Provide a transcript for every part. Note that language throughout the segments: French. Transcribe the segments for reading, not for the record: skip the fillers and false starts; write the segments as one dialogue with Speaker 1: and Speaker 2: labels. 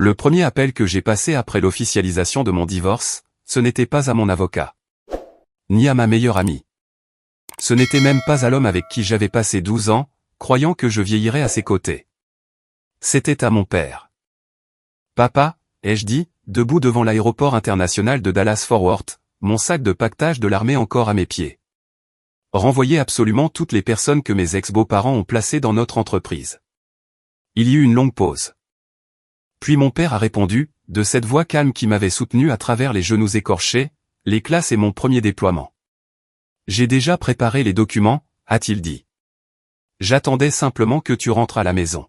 Speaker 1: Le premier appel que j'ai passé après l'officialisation de mon divorce, ce n'était pas à mon avocat. Ni à ma meilleure amie. Ce n'était même pas à l'homme avec qui j'avais passé 12 ans, croyant que je vieillirais à ses côtés. C'était à mon père. Papa, ai-je dit, debout devant l'aéroport international de Dallas-Fort Worth, mon sac de paquetage de l'armée encore à mes pieds. Renvoyer absolument toutes les personnes que mes ex-beaux-parents ont placées dans notre entreprise. Il y eut une longue pause. Puis mon père a répondu, de cette voix calme qui m'avait soutenu à travers les genoux écorchés, les classes et mon premier déploiement. J'ai déjà préparé les documents, a-t-il dit. J'attendais simplement que tu rentres à la maison.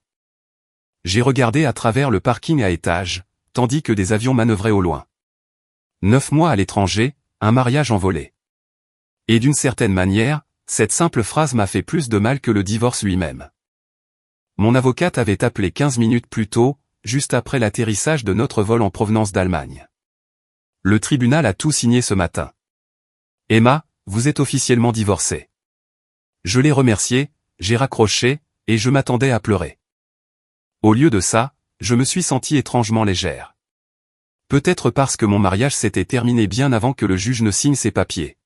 Speaker 1: J'ai regardé à travers le parking à étages, tandis que des avions manœuvraient au loin. 9 mois à l'étranger, un mariage envolé. Et d'une certaine manière, cette simple phrase m'a fait plus de mal que le divorce lui-même. Mon avocate avait appelé 15 minutes plus tôt, juste après l'atterrissage de notre vol en provenance d'Allemagne. Le tribunal a tout signé ce matin. Emma, vous êtes officiellement divorcée. Je l'ai remercié, j'ai raccroché, et je m'attendais à pleurer. Au lieu de ça, je me suis sentie étrangement légère. Peut-être parce que mon mariage s'était terminé bien avant que le juge ne signe ses papiers.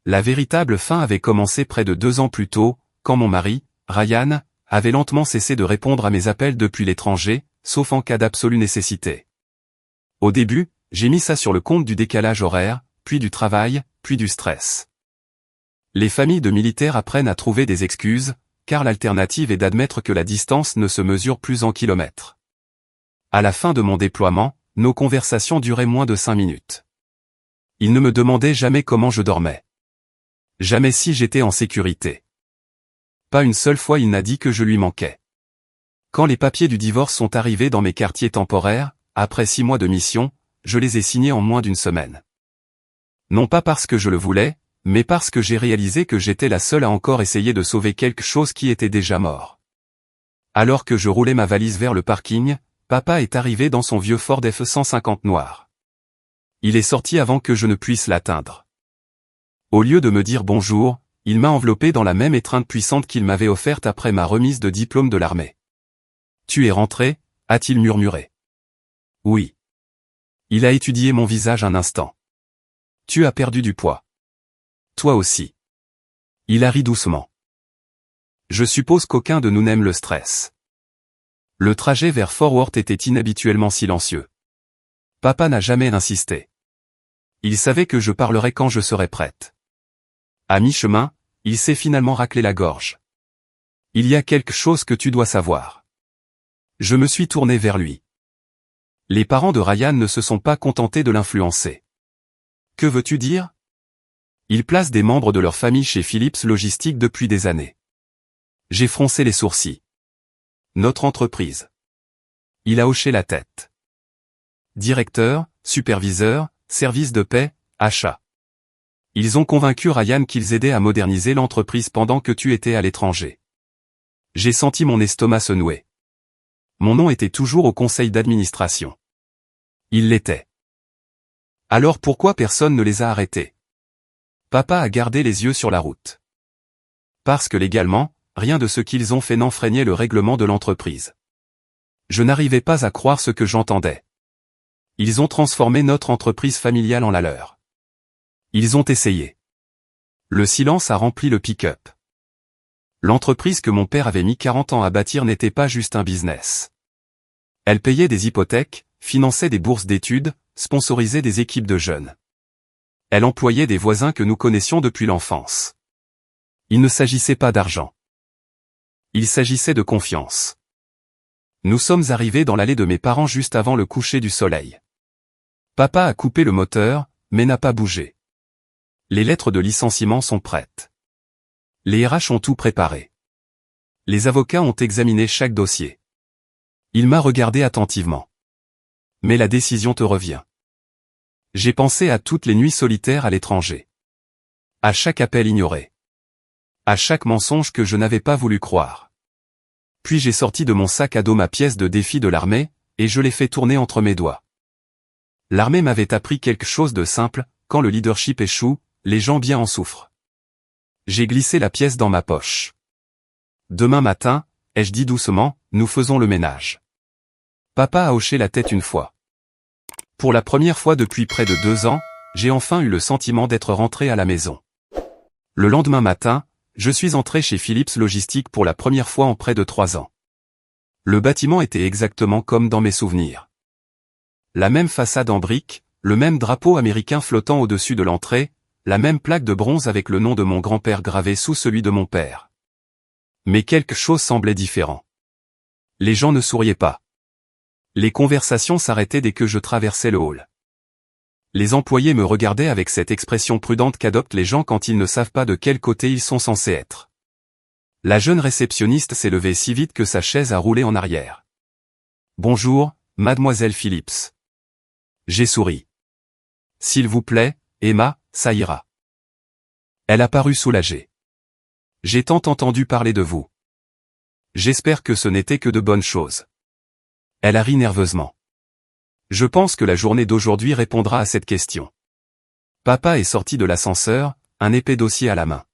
Speaker 1: La véritable fin avait commencé près de 2 ans plus tôt, quand mon mari, Ryan, avait lentement cessé de répondre à mes appels depuis l'étranger, sauf en cas d'absolue nécessité. Au début, j'ai mis ça sur le compte du décalage horaire, puis du travail, puis du stress. Les familles de militaires apprennent à trouver des excuses, car l'alternative est d'admettre que la distance ne se mesure plus en kilomètres. À la fin de mon déploiement, nos conversations duraient moins de 5 minutes. Il ne me demandait jamais comment je dormais. Jamais si j'étais en sécurité. Pas une seule fois il n'a dit que je lui manquais. Quand les papiers du divorce sont arrivés dans mes quartiers temporaires, après 6 mois de mission, je les ai signés en moins d'une semaine. Non pas parce que je le voulais, mais parce que j'ai réalisé que j'étais la seule à encore essayer de sauver quelque chose qui était déjà mort. Alors que je roulais ma valise vers le parking, papa est arrivé dans son vieux Ford F-150 noir. Il est sorti avant que je ne puisse l'atteindre. Au lieu de me dire bonjour, il m'a enveloppé dans la même étreinte puissante qu'il m'avait offerte après ma remise de diplôme de l'armée. « Tu es rentré ?» a-t-il murmuré. « Oui. » Il a étudié mon visage un instant. « Tu as perdu du poids. »« Toi aussi. » Il a ri doucement. Je suppose qu'aucun de nous n'aime le stress. Le trajet vers Fort Worth était inhabituellement silencieux. Papa n'a jamais insisté. Il savait que je parlerais quand je serais prête. À mi-chemin, il s'est finalement raclé la gorge. « Il y a quelque chose que tu dois savoir. » Je me suis tourné vers lui. Les parents de Ryan ne se sont pas contentés de l'influencer. Que veux-tu dire? Ils placent des membres de leur famille chez Philips Logistique depuis des années. J'ai froncé les sourcils. Notre entreprise. Il a hoché la tête. Directeur, superviseur, service de paix, achat. Ils ont convaincu Ryan qu'ils aidaient à moderniser l'entreprise pendant que tu étais à l'étranger. J'ai senti mon estomac se nouer. Mon nom était toujours au conseil d'administration. Il l'était. Alors pourquoi personne ne les a arrêtés? Papa a gardé les yeux sur la route. Parce que légalement, rien de ce qu'ils ont fait n'enfreignait le règlement de l'entreprise. Je n'arrivais pas à croire ce que j'entendais. Ils ont transformé notre entreprise familiale en la leur. Ils ont essayé. Le silence a rempli le pick-up. L'entreprise que mon père avait mis 40 ans à bâtir n'était pas juste un business. Elle payait des hypothèques, finançait des bourses d'études, sponsorisait des équipes de jeunes. Elle employait des voisins que nous connaissions depuis l'enfance. Il ne s'agissait pas d'argent. Il s'agissait de confiance. Nous sommes arrivés dans l'allée de mes parents juste avant le coucher du soleil. Papa a coupé le moteur, mais n'a pas bougé. Les lettres de licenciement sont prêtes. Les RH ont tout préparé. Les avocats ont examiné chaque dossier. Il m'a regardé attentivement. Mais la décision te revient. J'ai pensé à toutes les nuits solitaires à l'étranger. À chaque appel ignoré. À chaque mensonge que je n'avais pas voulu croire. Puis j'ai sorti de mon sac à dos ma pièce de défi de l'armée, et je l'ai fait tourner entre mes doigts. L'armée m'avait appris quelque chose de simple, quand le leadership échoue, les gens bien en souffrent. J'ai glissé la pièce dans ma poche. Demain matin, ai-je dit doucement, nous faisons le ménage. Papa a hoché la tête une fois. Pour la première fois depuis près de 2 ans, j'ai enfin eu le sentiment d'être rentré à la maison. Le lendemain matin, je suis entré chez Philips Logistique pour la première fois en près de 3 ans. Le bâtiment était exactement comme dans mes souvenirs. La même façade en briques, le même drapeau américain flottant au-dessus de l'entrée, la même plaque de bronze avec le nom de mon grand-père gravé sous celui de mon père. Mais quelque chose semblait différent. Les gens ne souriaient pas. Les conversations s'arrêtaient dès que je traversais le hall. Les employés me regardaient avec cette expression prudente qu'adoptent les gens quand ils ne savent pas de quel côté ils sont censés être. La jeune réceptionniste s'est levée si vite que sa chaise a roulé en arrière. « Bonjour, mademoiselle Phillips. » J'ai souri. « S'il vous plaît, Emma, ça ira. » Elle a paru soulagée. « J'ai tant entendu parler de vous. J'espère que ce n'était que de bonnes choses. » Elle a ri nerveusement. Je pense que la journée d'aujourd'hui répondra à cette question. Papa est sorti de l'ascenseur, un épais dossier à la main.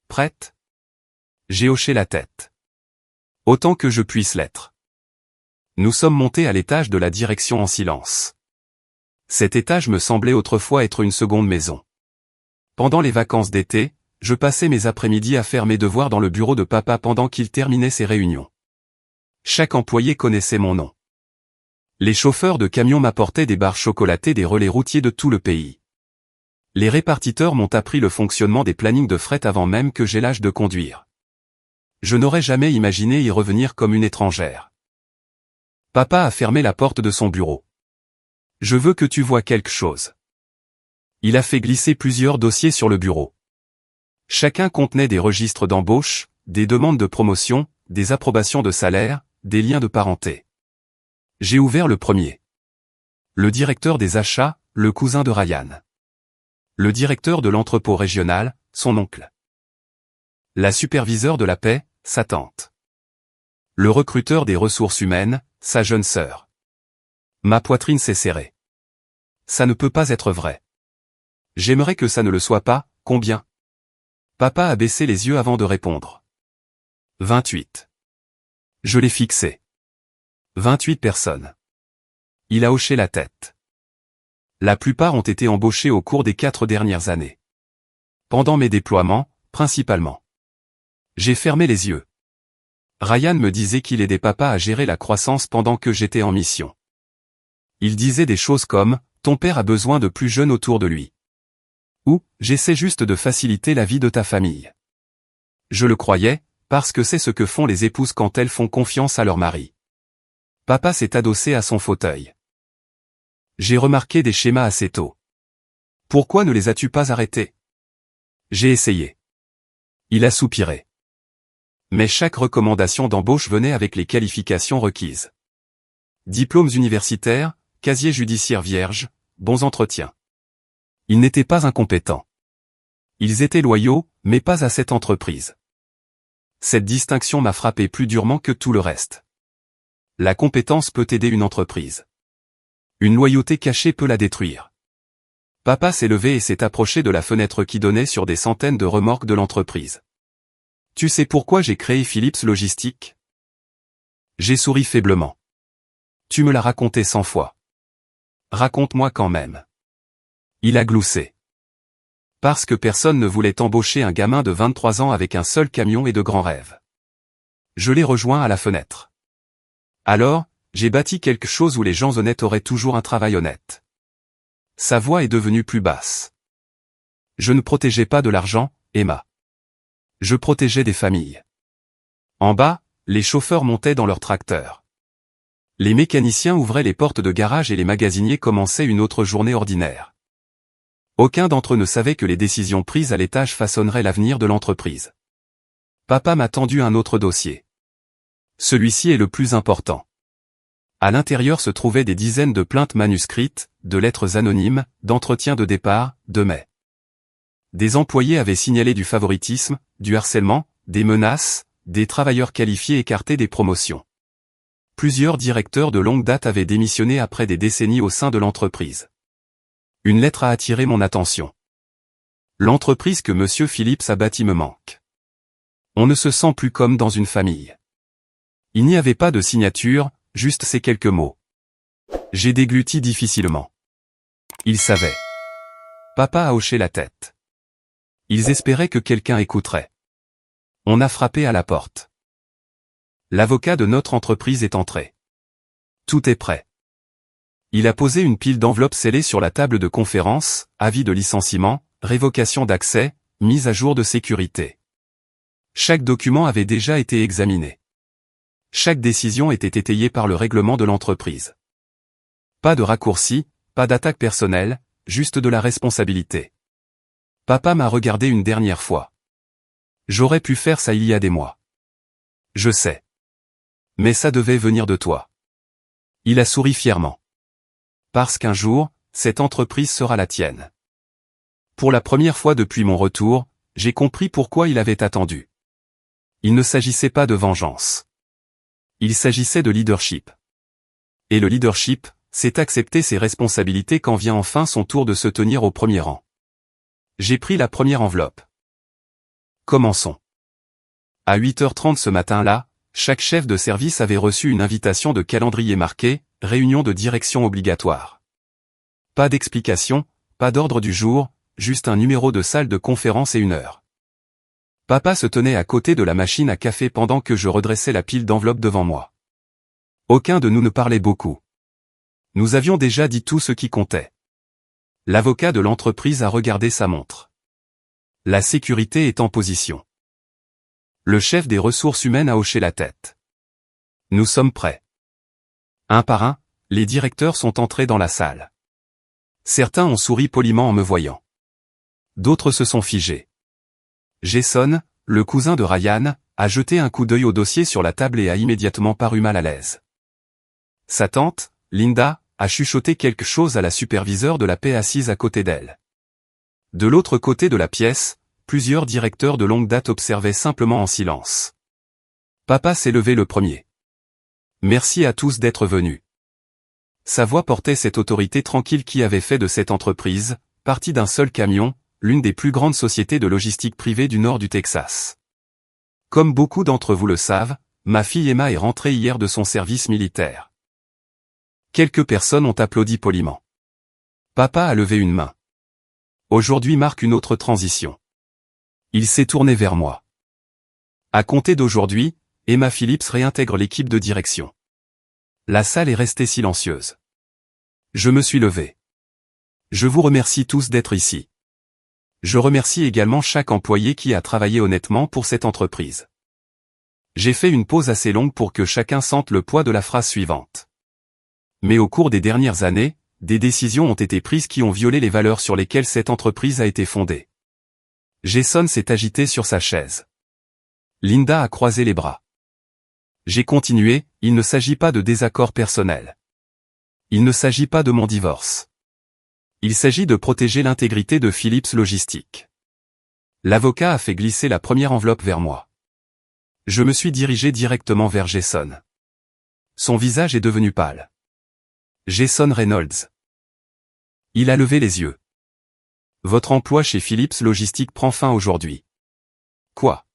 Speaker 1: Prête? J'ai hoché la tête. Autant que je puisse l'être. Nous sommes montés à l'étage de la direction en silence. Cet étage me semblait autrefois être une seconde maison. Pendant les vacances d'été, je passais mes après-midi à faire mes devoirs dans le bureau de papa pendant qu'il terminait ses réunions. Chaque employé connaissait mon nom. Les chauffeurs de camions m'apportaient des barres chocolatées des relais routiers de tout le pays. Les répartiteurs m'ont appris le fonctionnement des plannings de fret avant même que j'aie l'âge de conduire. Je n'aurais jamais imaginé y revenir comme une étrangère. Papa a fermé la porte de son bureau. Je veux que tu vois quelque chose. Il a fait glisser plusieurs dossiers sur le bureau. Chacun contenait des registres d'embauche, des demandes de promotion, des approbations de salaire, des liens de parenté. J'ai ouvert le premier. Le directeur des achats, le cousin de Ryan. Le directeur de l'entrepôt régional, son oncle. La superviseure de la paie, sa tante. Le recruteur des ressources humaines, sa jeune sœur. Ma poitrine s'est serrée. Ça ne peut pas être vrai. J'aimerais que ça ne le soit pas, combien? Papa a baissé les yeux avant de répondre. 28. Je l'ai fixé. 28 personnes. Il a hoché la tête. La plupart ont été embauchés au cours des 4 dernières années. Pendant mes déploiements, principalement. J'ai fermé les yeux. Ryan me disait qu'il aidait papa à gérer la croissance pendant que j'étais en mission. Il disait des choses comme « Ton père a besoin de plus jeunes autour de lui » ou « J'essaie juste de faciliter la vie de ta famille ». Je le croyais, parce que c'est ce que font les épouses quand elles font confiance à leur mari. Papa s'est adossé à son fauteuil. J'ai remarqué des schémas assez tôt. Pourquoi ne les as-tu pas arrêtés? J'ai essayé. Il a soupiré. Mais chaque recommandation d'embauche venait avec les qualifications requises. Diplômes universitaires, casier judiciaire vierge, bons entretiens. Ils n'étaient pas incompétents. Ils étaient loyaux, mais pas à cette entreprise. Cette distinction m'a frappé plus durement que tout le reste. La compétence peut aider une entreprise. Une loyauté cachée peut la détruire. Papa s'est levé et s'est approché de la fenêtre qui donnait sur des centaines de remorques de l'entreprise. Tu sais pourquoi j'ai créé Philips Logistique? J'ai souri faiblement. Tu me l'as raconté 100 fois. Raconte-moi quand même. Il a gloussé. Parce que personne ne voulait embaucher un gamin de 23 ans avec un seul camion et de grands rêves. Je l'ai rejoint à la fenêtre. Alors, j'ai bâti quelque chose où les gens honnêtes auraient toujours un travail honnête. Sa voix est devenue plus basse. Je ne protégeais pas de l'argent, Emma. Je protégeais des familles. En bas, les chauffeurs montaient dans leurs tracteurs. Les mécaniciens ouvraient les portes de garage et les magasiniers commençaient une autre journée ordinaire. Aucun d'entre eux ne savait que les décisions prises à l'étage façonneraient l'avenir de l'entreprise. Papa m'a tendu un autre dossier. Celui-ci est le plus important. À l'intérieur se trouvaient des dizaines de plaintes manuscrites, de lettres anonymes, d'entretiens de départ, de mai. Des employés avaient signalé du favoritisme, du harcèlement, des menaces, des travailleurs qualifiés écartés des promotions. Plusieurs directeurs de longue date avaient démissionné après des décennies au sein de l'entreprise. Une lettre a attiré mon attention. L'entreprise que Monsieur Phillips a bâtie me manque. On ne se sent plus comme dans une famille. Il n'y avait pas de signature, juste ces quelques mots. J'ai dégluti difficilement. Ils savaient. Papa a hoché la tête. Ils espéraient que quelqu'un écouterait. On a frappé à la porte. L'avocat de notre entreprise est entré. Tout est prêt. Il a posé une pile d'enveloppes scellées sur la table de conférence, avis de licenciement, révocation d'accès, mise à jour de sécurité. Chaque document avait déjà été examiné. Chaque décision était étayée par le règlement de l'entreprise. Pas de raccourci, pas d'attaque personnelle, juste de la responsabilité. Papa m'a regardé une dernière fois. J'aurais pu faire ça il y a des mois. Je sais. Mais ça devait venir de toi. Il a souri fièrement. Parce qu'un jour, cette entreprise sera la tienne. Pour la première fois depuis mon retour, j'ai compris pourquoi il avait attendu. Il ne s'agissait pas de vengeance. Il s'agissait de leadership. Et le leadership, c'est accepter ses responsabilités quand vient enfin son tour de se tenir au premier rang. J'ai pris la première enveloppe. Commençons. À 8h30 ce matin-là, chaque chef de service avait reçu une invitation de calendrier marquée « Réunion de direction obligatoire ». Pas d'explication, pas d'ordre du jour, juste un numéro de salle de conférence et une heure. Papa se tenait à côté de la machine à café pendant que je redressais la pile d'enveloppes devant moi. Aucun de nous ne parlait beaucoup. Nous avions déjà dit tout ce qui comptait. L'avocat de l'entreprise a regardé sa montre. La sécurité est en position. Le chef des ressources humaines a hoché la tête. Nous sommes prêts. Un par un, les directeurs sont entrés dans la salle. Certains ont souri poliment en me voyant. D'autres se sont figés. Jason, le cousin de Ryan, a jeté un coup d'œil au dossier sur la table et a immédiatement paru mal à l'aise. Sa tante, Linda, a chuchoté quelque chose à la superviseure de la paix assise à côté d'elle. De l'autre côté de la pièce, plusieurs directeurs de longue date observaient simplement en silence. Papa s'est levé le premier. Merci à tous d'être venus. Sa voix portait cette autorité tranquille qui avait fait de cette entreprise, partie d'un seul camion, l'une des plus grandes sociétés de logistique privée du nord du Texas. Comme beaucoup d'entre vous le savent, ma fille Emma est rentrée hier de son service militaire. Quelques personnes ont applaudi poliment. Papa a levé une main. Aujourd'hui marque une autre transition. Il s'est tourné vers moi. À compter d'aujourd'hui, Emma Phillips réintègre l'équipe de direction. La salle est restée silencieuse. Je me suis levé. Je vous remercie tous d'être ici. Je remercie également chaque employé qui a travaillé honnêtement pour cette entreprise. J'ai fait une pause assez longue pour que chacun sente le poids de la phrase suivante. Mais au cours des dernières années, des décisions ont été prises qui ont violé les valeurs sur lesquelles cette entreprise a été fondée. Jason s'est agité sur sa chaise. Linda a croisé les bras. J'ai continué, il ne s'agit pas de désaccord personnel. Il ne s'agit pas de mon divorce. Il s'agit de protéger l'intégrité de Phillips Logistique. L'avocat a fait glisser la première enveloppe vers moi. Je me suis dirigé directement vers Jason. Son visage est devenu pâle. Jason Reynolds. Il a levé les yeux. Votre emploi chez Phillips Logistique prend fin aujourd'hui. Quoi?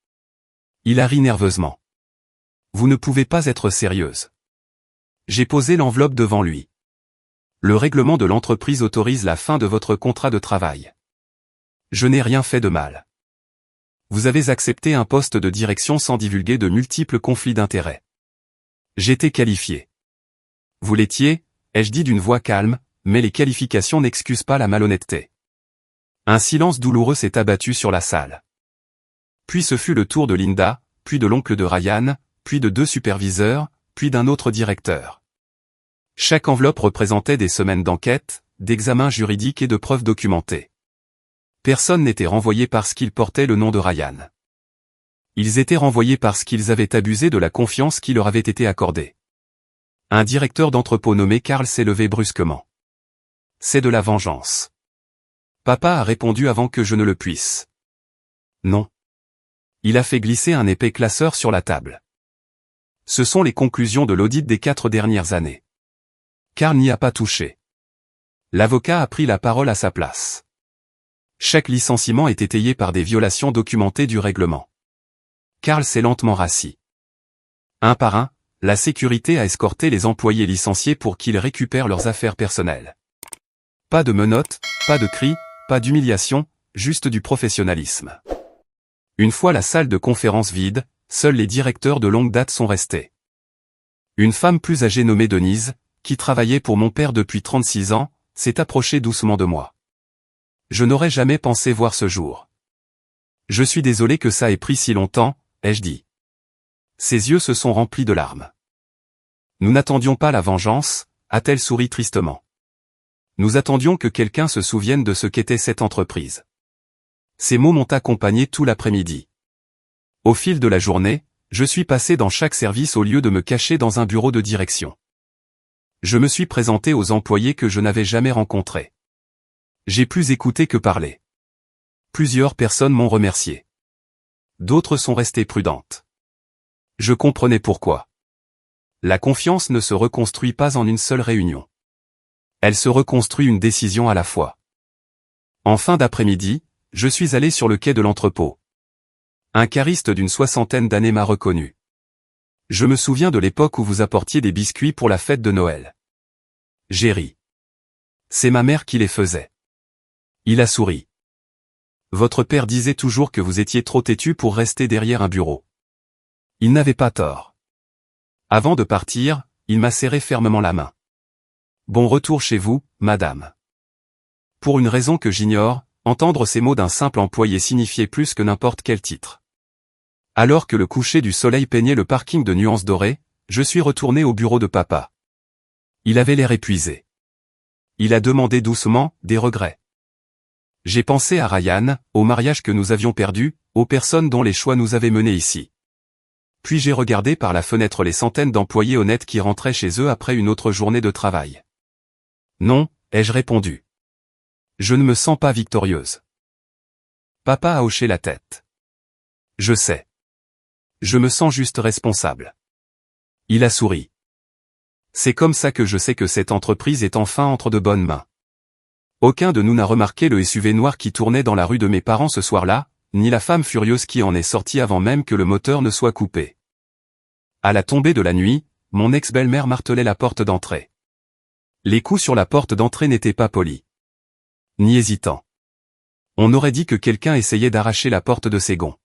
Speaker 1: Il a ri nerveusement. Vous ne pouvez pas être sérieuse. J'ai posé l'enveloppe devant lui. Le règlement de l'entreprise autorise la fin de votre contrat de travail. Je n'ai rien fait de mal. Vous avez accepté un poste de direction sans divulguer de multiples conflits d'intérêts. J'étais qualifié. Vous l'étiez, ai-je dit d'une voix calme, mais les qualifications n'excusent pas la malhonnêteté. Un silence douloureux s'est abattu sur la salle. Puis ce fut le tour de Linda, puis de l'oncle de Ryan, puis de 2 superviseurs, puis d'un autre directeur. Chaque enveloppe représentait des semaines d'enquête, d'examens juridiques et de preuves documentées. Personne n'était renvoyé parce qu'il portait le nom de Ryan. Ils étaient renvoyés parce qu'ils avaient abusé de la confiance qui leur avait été accordée. Un directeur d'entrepôt nommé Carl s'est levé brusquement. C'est de la vengeance. Papa a répondu avant que je ne le puisse. Non. Il a fait glisser un épais classeur sur la table. Ce sont les conclusions de l'audit des 4 dernières années. Carl n'y a pas touché. L'avocat a pris la parole à sa place. Chaque licenciement est étayé par des violations documentées du règlement. Carl s'est lentement rassis. Un par un, la sécurité a escorté les employés licenciés pour qu'ils récupèrent leurs affaires personnelles. Pas de menottes, pas de cris, pas d'humiliation, juste du professionnalisme. Une fois la salle de conférence vide, seuls les directeurs de longue date sont restés. Une femme plus âgée nommée Denise, qui travaillait pour mon père depuis 36 ans, s'est approchée doucement de moi. Je n'aurais jamais pensé voir ce jour. Je suis désolé que ça ait pris si longtemps, ai-je dit. Ses yeux se sont remplis de larmes. Nous n'attendions pas la vengeance, a-t-elle souri tristement. Nous attendions que quelqu'un se souvienne de ce qu'était cette entreprise. Ces mots m'ont accompagné tout l'après-midi. Au fil de la journée, je suis passé dans chaque service au lieu de me cacher dans un bureau de direction. Je me suis présenté aux employés que je n'avais jamais rencontrés. J'ai plus écouté que parlé. Plusieurs personnes m'ont remercié. D'autres sont restées prudentes. Je comprenais pourquoi. La confiance ne se reconstruit pas en une seule réunion. Elle se reconstruit une décision à la fois. En fin d'après-midi, je suis allé sur le quai de l'entrepôt. Un cariste d'une 60aine d'années m'a reconnu. Je me souviens de l'époque où vous apportiez des biscuits pour la fête de Noël. J'ai ri. C'est ma mère qui les faisait. Il a souri. Votre père disait toujours que vous étiez trop têtu pour rester derrière un bureau. Il n'avait pas tort. Avant de partir, il m'a serré fermement la main. Bon retour chez vous, madame. Pour une raison que j'ignore, entendre ces mots d'un simple employé signifiait plus que n'importe quel titre. Alors que le coucher du soleil peignait le parking de nuances dorées, je suis retourné au bureau de papa. Il avait l'air épuisé. Il a demandé doucement, des regrets. J'ai pensé à Ryan, au mariage que nous avions perdu, aux personnes dont les choix nous avaient menés ici. Puis j'ai regardé par la fenêtre les centaines d'employés honnêtes qui rentraient chez eux après une autre journée de travail. Non, ai-je répondu. Je ne me sens pas victorieuse. Papa a hoché la tête. Je sais. Je me sens juste responsable. Il a souri. C'est comme ça que je sais que cette entreprise est enfin entre de bonnes mains. Aucun de nous n'a remarqué le SUV noir qui tournait dans la rue de mes parents ce soir-là, ni la femme furieuse qui en est sortie avant même que le moteur ne soit coupé. À la tombée de la nuit, mon ex-belle-mère martelait la porte d'entrée. Les coups sur la porte d'entrée n'étaient pas polis. Ni hésitants. On aurait dit que quelqu'un essayait d'arracher la porte de ses gonds.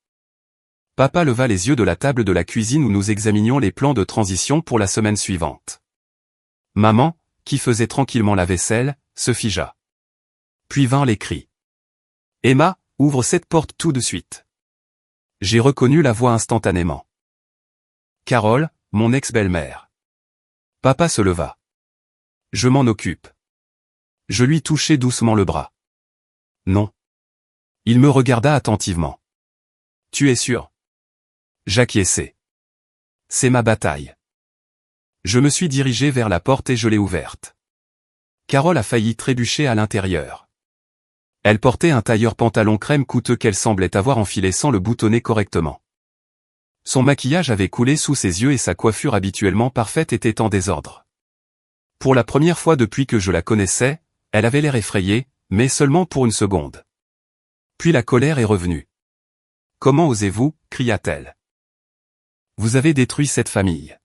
Speaker 1: Papa leva les yeux de la table de la cuisine où nous examinions les plans de transition pour la semaine suivante. Maman, qui faisait tranquillement la vaisselle, se figea. Puis vinrent les cris. Emma, ouvre cette porte tout de suite. J'ai reconnu la voix instantanément. Carole, mon ex-belle-mère. Papa se leva. Je m'en occupe. Je lui touchai doucement le bras. Non. Il me regarda attentivement. Tu es sûr? J'acquiesçai. C'est ma bataille. Je me suis dirigé vers la porte et je l'ai ouverte. Carole a failli trébucher à l'intérieur. Elle portait un tailleur pantalon crème coûteux qu'elle semblait avoir enfilé sans le boutonner correctement. Son maquillage avait coulé sous ses yeux et sa coiffure habituellement parfaite était en désordre. Pour la première fois depuis que je la connaissais, elle avait l'air effrayée, mais seulement pour une seconde. Puis la colère est revenue. « Comment osez-vous » cria-t-elle. « Vous avez détruit cette famille. »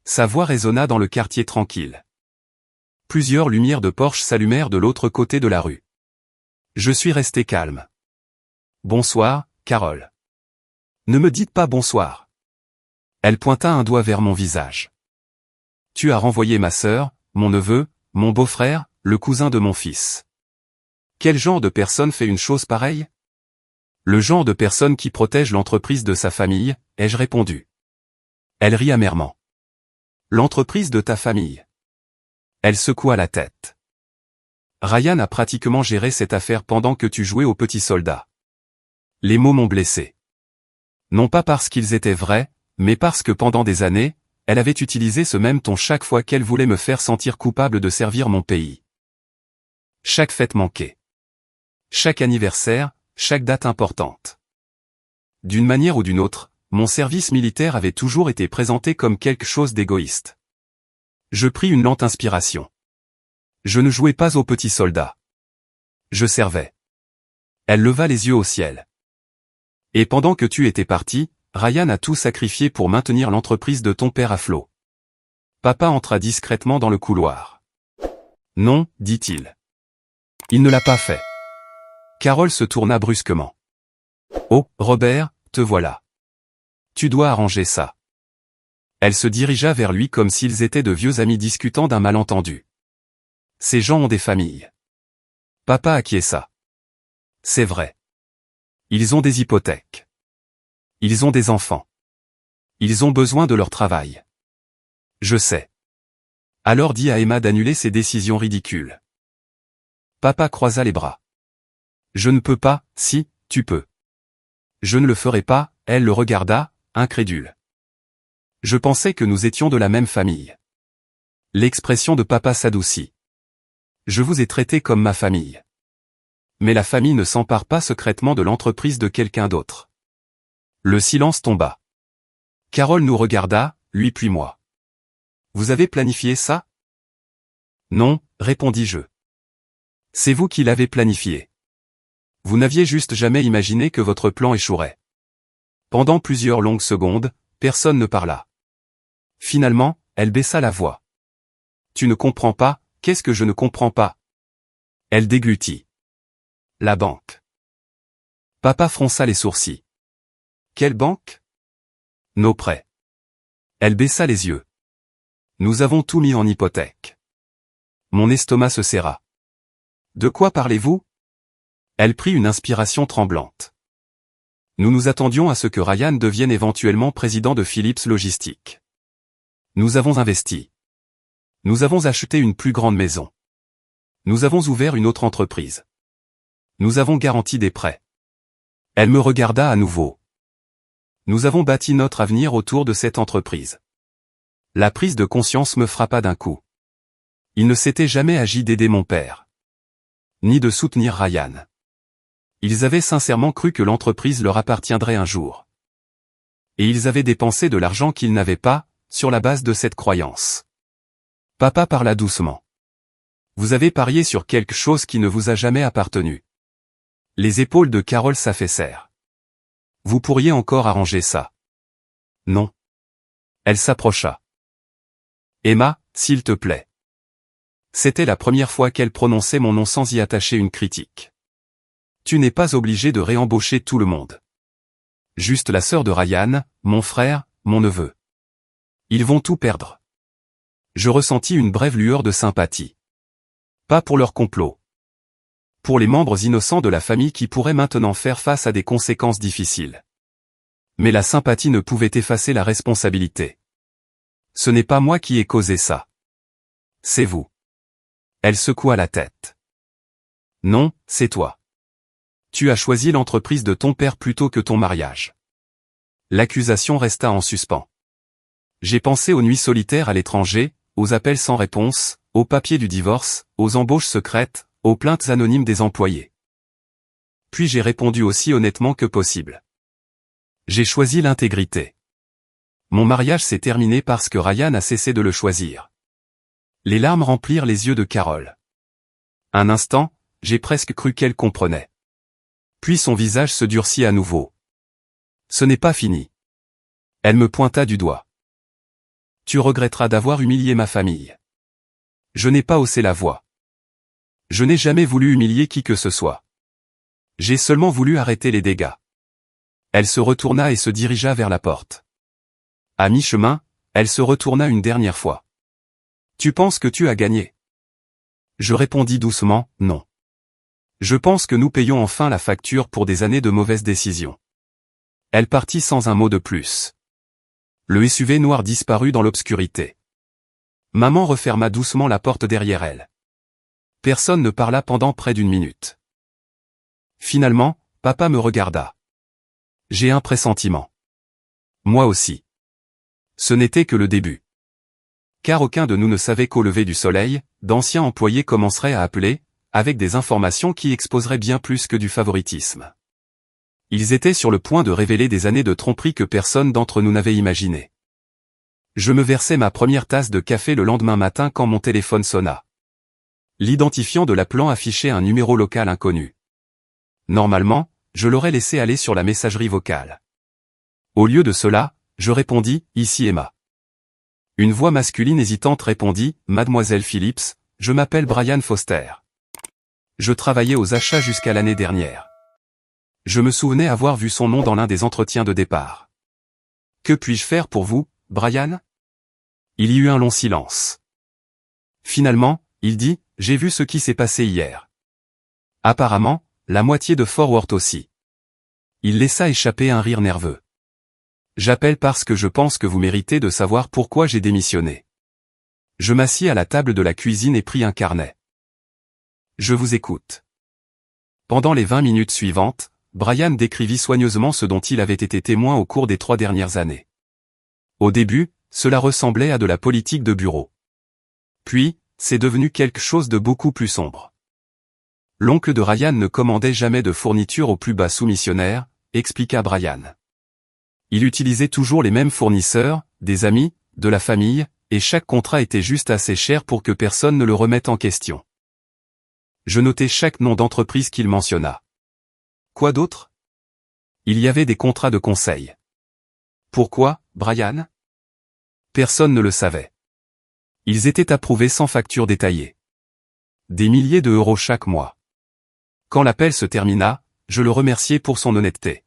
Speaker 1: Sa voix résonna dans le quartier tranquille. Plusieurs lumières de Porsche s'allumèrent de l'autre côté de la rue. Je suis resté calme. « Bonsoir, Carole. » « Ne me dites pas bonsoir. » Elle pointa un doigt vers mon visage. « Tu as renvoyé ma sœur, mon neveu, mon beau-frère, le cousin de mon fils. Quel genre de personne fait une chose pareille? » Le genre de personne qui protège l'entreprise de sa famille, ai-je répondu. Elle rit amèrement. L'entreprise de ta famille. Elle secoua la tête. Ryan a pratiquement géré cette affaire pendant que tu jouais au petit soldat. Les mots m'ont blessé. Non pas parce qu'ils étaient vrais, mais parce que pendant des années, elle avait utilisé ce même ton chaque fois qu'elle voulait me faire sentir coupable de servir mon pays. Chaque fête manquée. Chaque anniversaire, chaque date importante. D'une manière ou d'une autre, mon service militaire avait toujours été présenté comme quelque chose d'égoïste. Je pris une lente inspiration. Je ne jouais pas au petit soldat. Je servais. Elle leva les yeux au ciel. Et pendant que tu étais parti, Ryan a tout sacrifié pour maintenir l'entreprise de ton père à flot. Papa entra discrètement dans le couloir. Non, dit-il. Il ne l'a pas fait. Carole se tourna brusquement. Oh, Robert, te voilà. Tu dois arranger ça. Elle se dirigea vers lui comme s'ils étaient de vieux amis discutant d'un malentendu. Ces gens ont des familles. Papa acquiesça. C'est vrai. Ils ont des hypothèques. Ils ont des enfants. Ils ont besoin de leur travail. Je sais. Alors dis à Emma d'annuler ses décisions ridicules. Papa croisa les bras. Je ne peux pas, si, tu peux. Je ne le ferai pas, elle le regarda, incrédule. Je pensais que nous étions de la même famille. L'expression de papa s'adoucit. Je vous ai traité comme ma famille. Mais la famille ne s'empare pas secrètement de l'entreprise de quelqu'un d'autre. Le silence tomba. Carole nous regarda, lui puis moi. Vous avez planifié ça? Non, répondis-je. C'est vous qui l'avez planifié. Vous n'aviez juste jamais imaginé que votre plan échouerait. Pendant plusieurs longues secondes, personne ne parla. Finalement, elle baissa la voix. Tu ne comprends pas, qu'est-ce que je ne comprends pas? Elle déglutit. La banque. Papa fronça les sourcils. Quelle banque? Nos prêts. Elle baissa les yeux. Nous avons tout mis en hypothèque. Mon estomac se serra. De quoi parlez-vous? Elle prit une inspiration tremblante. Nous nous attendions à ce que Ryan devienne éventuellement président de Philips Logistique. Nous avons investi. Nous avons acheté une plus grande maison. Nous avons ouvert une autre entreprise. Nous avons garanti des prêts. Elle me regarda à nouveau. Nous avons bâti notre avenir autour de cette entreprise. La prise de conscience me frappa d'un coup. Il ne s'était jamais agi d'aider mon père. Ni de soutenir Ryan. Ils avaient sincèrement cru que l'entreprise leur appartiendrait un jour. Et ils avaient dépensé de l'argent qu'ils n'avaient pas, sur la base de cette croyance. Papa parla doucement. Vous avez parié sur quelque chose qui ne vous a jamais appartenu. Les épaules de Carole s'affaissèrent. Vous pourriez encore arranger ça. Non. Elle s'approcha. Emma, s'il te plaît. C'était la première fois qu'elle prononçait mon nom sans y attacher une critique. Tu n'es pas obligé de réembaucher tout le monde. Juste la sœur de Ryan, mon frère, mon neveu. Ils vont tout perdre. Je ressentis une brève lueur de sympathie. Pas pour leur complot. Pour les membres innocents de la famille qui pourraient maintenant faire face à des conséquences difficiles. Mais la sympathie ne pouvait effacer la responsabilité. Ce n'est pas moi qui ai causé ça. C'est vous. Elle secoua la tête. Non, c'est toi. Tu as choisi l'entreprise de ton père plutôt que ton mariage. L'accusation resta en suspens. J'ai pensé aux nuits solitaires à l'étranger, aux appels sans réponse, aux papiers du divorce, aux embauches secrètes, aux plaintes anonymes des employés. Puis j'ai répondu aussi honnêtement que possible. J'ai choisi l'intégrité. Mon mariage s'est terminé parce que Ryan a cessé de le choisir. Les larmes remplirent les yeux de Carole. Un instant, j'ai presque cru qu'elle comprenait. Puis son visage se durcit à nouveau. Ce n'est pas fini. Elle me pointa du doigt. Tu regretteras d'avoir humilié ma famille. Je n'ai pas haussé la voix. Je n'ai jamais voulu humilier qui que ce soit. J'ai seulement voulu arrêter les dégâts. Elle se retourna et se dirigea vers la porte. À mi-chemin, elle se retourna une dernière fois. Tu penses que tu as gagné? Je répondis doucement, non. Je pense que nous payons enfin la facture pour des années de mauvaises décisions. Elle partit sans un mot de plus. Le SUV noir disparut dans l'obscurité. Maman referma doucement la porte derrière elle. Personne ne parla pendant près d'une minute. Finalement, papa me regarda. J'ai un pressentiment. Moi aussi. Ce n'était que le début. Car aucun de nous ne savait qu'au lever du soleil, d'anciens employés commenceraient à appeler, avec des informations qui exposeraient bien plus que du favoritisme. Ils étaient sur le point de révéler des années de tromperie que personne d'entre nous n'avait imaginées. Je me versai ma première tasse de café le lendemain matin quand mon téléphone sonna. L'identifiant de l'appelant affichait un numéro local inconnu. Normalement, je l'aurais laissé aller sur la messagerie vocale. Au lieu de cela, je répondis, ici Emma. Une voix masculine hésitante répondit, Mademoiselle Phillips, je m'appelle Brian Foster. Je travaillais aux achats jusqu'à l'année dernière. Je me souvenais avoir vu son nom dans l'un des entretiens de départ. Que puis-je faire pour vous, Brian? Il y eut un long silence. Finalement, il dit, j'ai vu ce qui s'est passé hier. Apparemment, la moitié de Fort Worth aussi. Il laissa échapper un rire nerveux. J'appelle parce que je pense que vous méritez de savoir pourquoi j'ai démissionné. Je m'assis à la table de la cuisine et pris un carnet. Je vous écoute. Pendant les 20 minutes suivantes, Brian décrivit soigneusement ce dont il avait été témoin au cours des 3 dernières années. Au début, cela ressemblait à de la politique de bureau. Puis, c'est devenu quelque chose de beaucoup plus sombre. L'oncle de Ryan ne commandait jamais de fournitures au plus bas soumissionnaire, expliqua Brian. Il utilisait toujours les mêmes fournisseurs, des amis, de la famille, et chaque contrat était juste assez cher pour que personne ne le remette en question. Je notai chaque nom d'entreprise qu'il mentionna. Quoi d'autre? Il y avait des contrats de conseil. Pourquoi, Brian? Personne ne le savait. Ils étaient approuvés sans facture détaillée. Des milliers d'euros chaque mois. Quand l'appel se termina, je le remerciai pour son honnêteté.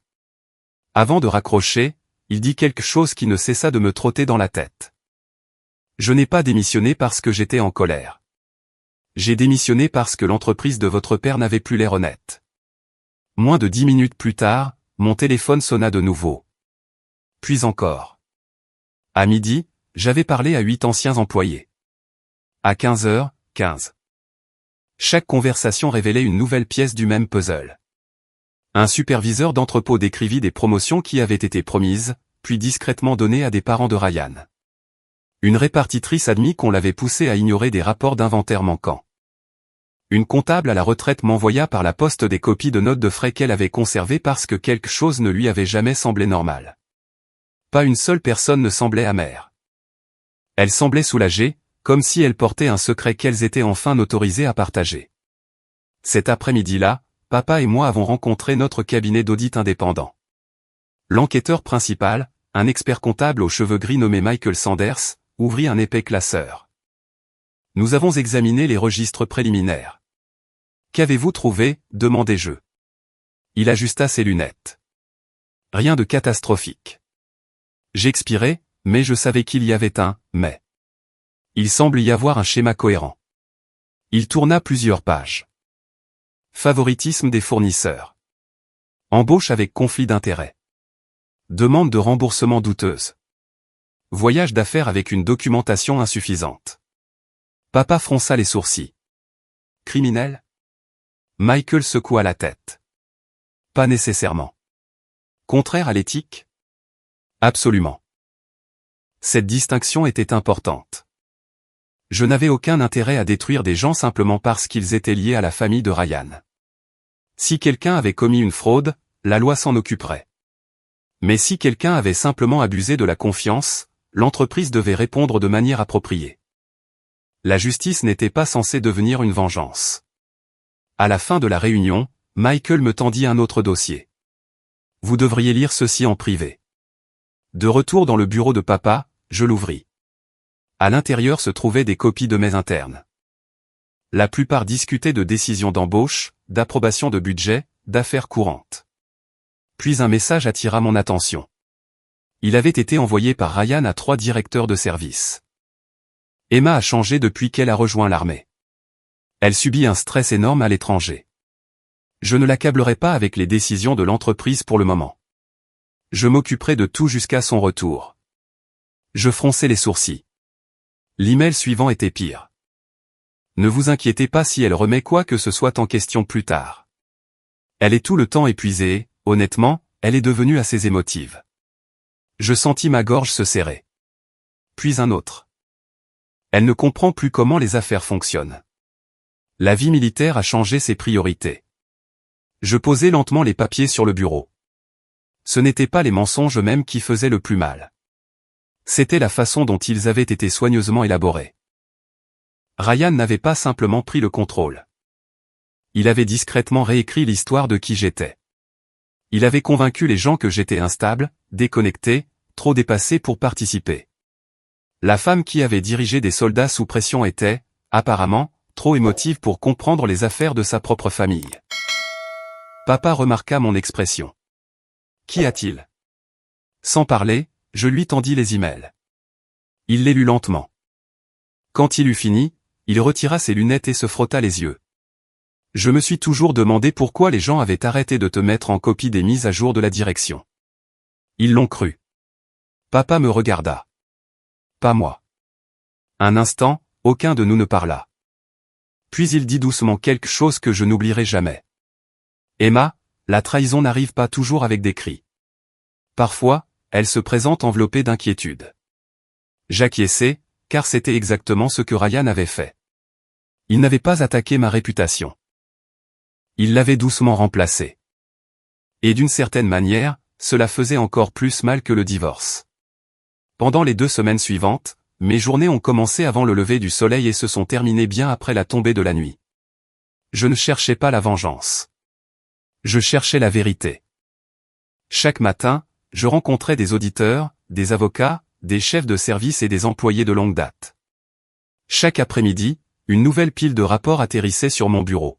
Speaker 1: Avant de raccrocher, il dit quelque chose qui ne cessa de me trotter dans la tête. Je n'ai pas démissionné parce que j'étais en colère. J'ai démissionné parce que l'entreprise de votre père n'avait plus l'air honnête. Moins de 10 minutes plus tard, mon téléphone sonna de nouveau. Puis encore. À midi, j'avais parlé à 8 anciens employés. À 15h15. Chaque conversation révélait une nouvelle pièce du même puzzle. Un superviseur d'entrepôt décrivit des promotions qui avaient été promises, puis discrètement données à des parents de Ryan. Une répartitrice admit qu'on l'avait poussé à ignorer des rapports d'inventaire manquants. Une comptable à la retraite m'envoya par la poste des copies de notes de frais qu'elle avait conservées parce que quelque chose ne lui avait jamais semblé normal. Pas une seule personne ne semblait amère. Elle semblait soulagée, comme si elle portait un secret qu'elles étaient enfin autorisées à partager. Cet après-midi-là, papa et moi avons rencontré notre cabinet d'audit indépendant. L'enquêteur principal, un expert comptable aux cheveux gris nommé Michael Sanders, ouvrit un épais classeur. Nous avons examiné les registres préliminaires. Qu'avez-vous trouvé, demandai-je. Il ajusta ses lunettes. Rien de catastrophique. J'expirai, mais je savais qu'il y avait un « mais ». Il semble y avoir un schéma cohérent. Il tourna plusieurs pages. Favoritisme des fournisseurs. Embauche avec conflit d'intérêts. Demande de remboursement douteuse. Voyage d'affaires avec une documentation insuffisante. Papa fronça les sourcils. Criminel? Michael secoua la tête. Pas nécessairement. Contraire à l'éthique? Absolument. Cette distinction était importante. Je n'avais aucun intérêt à détruire des gens simplement parce qu'ils étaient liés à la famille de Ryan. Si quelqu'un avait commis une fraude, la loi s'en occuperait. Mais si quelqu'un avait simplement abusé de la confiance, l'entreprise devait répondre de manière appropriée. La justice n'était pas censée devenir une vengeance. À la fin de la réunion, Michael me tendit un autre dossier. Vous devriez lire ceci en privé. De retour dans le bureau de papa, je l'ouvris. À l'intérieur se trouvaient des copies de mes internes. La plupart discutaient de décisions d'embauche, d'approbation de budget, d'affaires courantes. Puis un message attira mon attention. Il avait été envoyé par Ryan à 3 directeurs de service. Emma a changé depuis qu'elle a rejoint l'armée. Elle subit un stress énorme à l'étranger. Je ne l'accablerai pas avec les décisions de l'entreprise pour le moment. Je m'occuperai de tout jusqu'à son retour. Je fronçai les sourcils. L'email suivant était pire. Ne vous inquiétez pas si elle remet quoi que ce soit en question plus tard. Elle est tout le temps épuisée, honnêtement, elle est devenue assez émotive. Je sentis ma gorge se serrer. Puis un autre. Elle ne comprend plus comment les affaires fonctionnent. La vie militaire a changé ses priorités. Je posai lentement les papiers sur le bureau. Ce n'étaient pas les mensonges eux-mêmes qui faisaient le plus mal. C'était la façon dont ils avaient été soigneusement élaborés. Ryan n'avait pas simplement pris le contrôle. Il avait discrètement réécrit l'histoire de qui j'étais. Il avait convaincu les gens que j'étais instable, déconnecté, trop dépassé pour participer. La femme qui avait dirigé des soldats sous pression était, apparemment, trop émotive pour comprendre les affaires de sa propre famille. Papa remarqua mon expression. Qu'y a-t-il? Sans parler, je lui tendis les emails. Il les lut lentement. Quand il eut fini, il retira ses lunettes et se frotta les yeux. Je me suis toujours demandé pourquoi les gens avaient arrêté de te mettre en copie des mises à jour de la direction. Ils l'ont cru. Papa me regarda. Pas moi. Un instant, aucun de nous ne parla. Puis il dit doucement quelque chose que je n'oublierai jamais. Emma, la trahison n'arrive pas toujours avec des cris. Parfois, elle se présente enveloppée d'inquiétude. J'acquiesçai, car c'était exactement ce que Ryan avait fait. Il n'avait pas attaqué ma réputation. Il l'avait doucement remplacée. Et d'une certaine manière, cela faisait encore plus mal que le divorce. Pendant les 2 semaines suivantes, mes journées ont commencé avant le lever du soleil et se sont terminées bien après la tombée de la nuit. Je ne cherchais pas la vengeance. Je cherchais la vérité. Chaque matin, je rencontrais des auditeurs, des avocats, des chefs de service et des employés de longue date. Chaque après-midi, une nouvelle pile de rapports atterrissait sur mon bureau.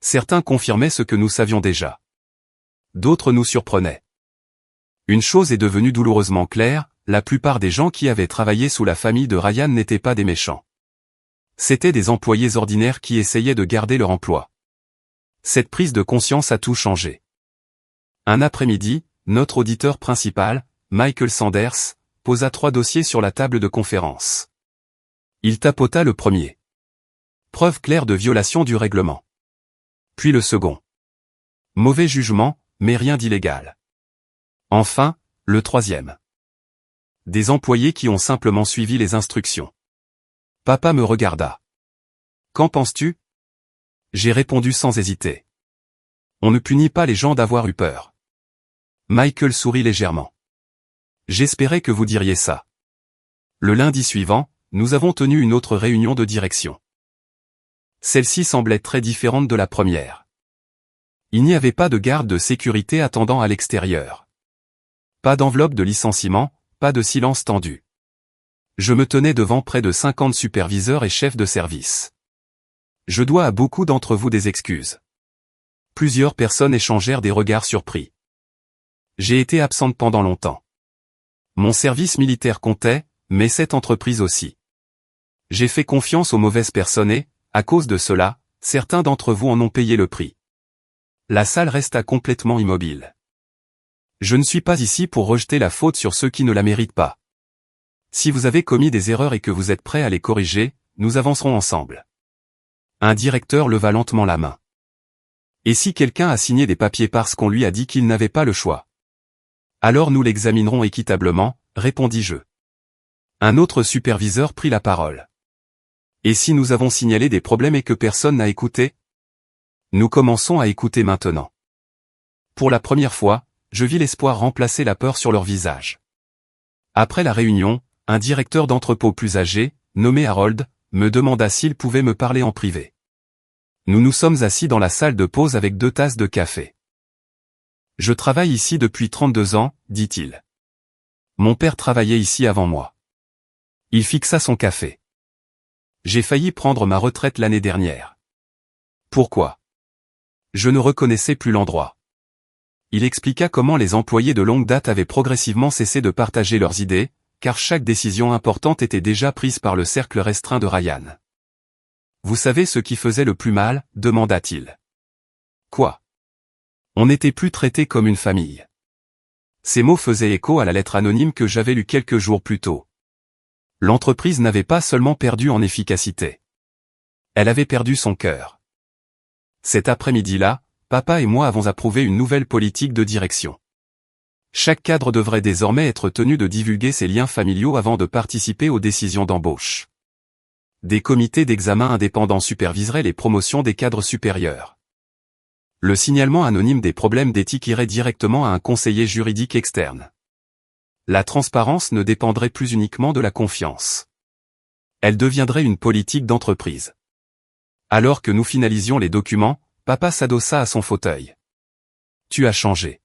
Speaker 1: Certains confirmaient ce que nous savions déjà. D'autres nous surprenaient. Une chose est devenue douloureusement claire, la plupart des gens qui avaient travaillé sous la famille de Ryan n'étaient pas des méchants. C'étaient des employés ordinaires qui essayaient de garder leur emploi. Cette prise de conscience a tout changé. Un après-midi, notre auditeur principal, Michael Sanders, posa 3 dossiers sur la table de conférence. Il tapota le premier. Preuve claire de violation du règlement. Puis le second. Mauvais jugement, mais rien d'illégal. Enfin, le troisième. Des employés qui ont simplement suivi les instructions. Papa me regarda. Qu'en penses-tu? J'ai répondu sans hésiter. On ne punit pas les gens d'avoir eu peur. Michael sourit légèrement. J'espérais que vous diriez ça. Le lundi suivant, nous avons tenu une autre réunion de direction. Celle-ci semblait très différente de la première. Il n'y avait pas de garde de sécurité attendant à l'extérieur. Pas d'enveloppe de licenciement, pas de silence tendu. Je me tenais devant près de 50 superviseurs et chefs de service. Je dois à beaucoup d'entre vous des excuses. Plusieurs personnes échangèrent des regards surpris. J'ai été absente pendant longtemps. Mon service militaire comptait, mais cette entreprise aussi. J'ai fait confiance aux mauvaises personnes et, à cause de cela, certains d'entre vous en ont payé le prix. La salle resta complètement immobile. Je ne suis pas ici pour rejeter la faute sur ceux qui ne la méritent pas. Si vous avez commis des erreurs et que vous êtes prêts à les corriger, nous avancerons ensemble. Un directeur leva lentement la main. Et si quelqu'un a signé des papiers parce qu'on lui a dit qu'il n'avait pas le choix? Alors nous l'examinerons équitablement, répondis-je. Un autre superviseur prit la parole. Et si nous avons signalé des problèmes et que personne n'a écouté? Nous commençons à écouter maintenant. Pour la première fois, je vis l'espoir remplacer la peur sur leur visage. Après la réunion, un directeur d'entrepôt plus âgé, nommé Harold, me demanda s'il pouvait me parler en privé. Nous nous sommes assis dans la salle de pause avec 2 tasses de café. Je travaille ici depuis 32 ans, dit-il. Mon père travaillait ici avant moi. Il fixa son café. J'ai failli prendre ma retraite l'année dernière. Pourquoi? Je ne reconnaissais plus l'endroit. Il expliqua comment les employés de longue date avaient progressivement cessé de partager leurs idées, car chaque décision importante était déjà prise par le cercle restreint de Ryan. Vous savez ce qui faisait le plus mal? Demanda-t-il. Quoi? On n'était plus traités comme une famille. Ces mots faisaient écho à la lettre anonyme que j'avais lue quelques jours plus tôt. L'entreprise n'avait pas seulement perdu en efficacité. Elle avait perdu son cœur. Cet après-midi-là, papa et moi avons approuvé une nouvelle politique de direction. Chaque cadre devrait désormais être tenu de divulguer ses liens familiaux avant de participer aux décisions d'embauche. Des comités d'examen indépendants superviseraient les promotions des cadres supérieurs. Le signalement anonyme des problèmes d'éthique irait directement à un conseiller juridique externe. La transparence ne dépendrait plus uniquement de la confiance. Elle deviendrait une politique d'entreprise. Alors que nous finalisions les documents, papa s'adossa à son fauteuil. Tu as changé.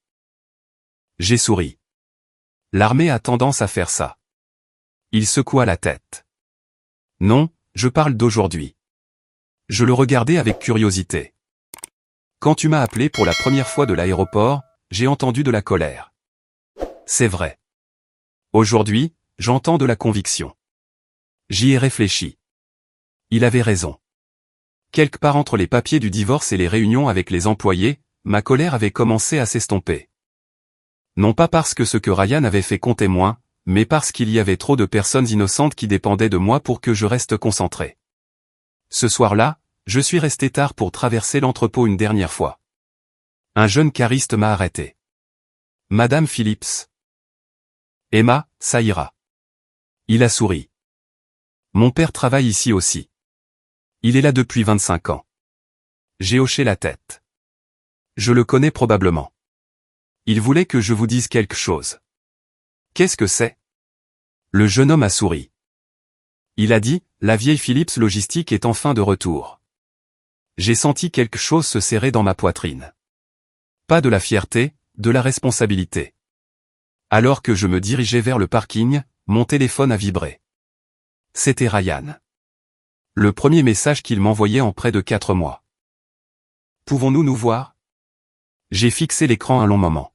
Speaker 1: J'ai souri. L'armée a tendance à faire ça. Il secoua la tête. Non, je parle d'aujourd'hui. Je le regardais avec curiosité. Quand tu m'as appelé pour la première fois de l'aéroport, j'ai entendu de la colère. C'est vrai. Aujourd'hui, j'entends de la conviction. J'y ai réfléchi. Il avait raison. Quelque part entre les papiers du divorce et les réunions avec les employés, ma colère avait commencé à s'estomper. Non pas parce que ce que Ryan avait fait comptait moins, mais parce qu'il y avait trop de personnes innocentes qui dépendaient de moi pour que je reste concentré. Ce soir-là, je suis resté tard pour traverser l'entrepôt une dernière fois. Un jeune cariste m'a arrêté. Madame Phillips. Emma, ça ira. Il a souri. Mon père travaille ici aussi. Il est là depuis 25 ans. J'ai hoché la tête. Je le connais probablement. Il voulait que je vous dise quelque chose. Qu'est-ce que c'est? Le jeune homme a souri. Il a dit, la vieille Phillips Logistique est enfin de retour. J'ai senti quelque chose se serrer dans ma poitrine. Pas de la fierté, de la responsabilité. Alors que je me dirigeais vers le parking, mon téléphone a vibré. C'était Ryan. Le premier message qu'il m'envoyait en près de 4 mois. Pouvons-nous nous voir? J'ai fixé l'écran un long moment.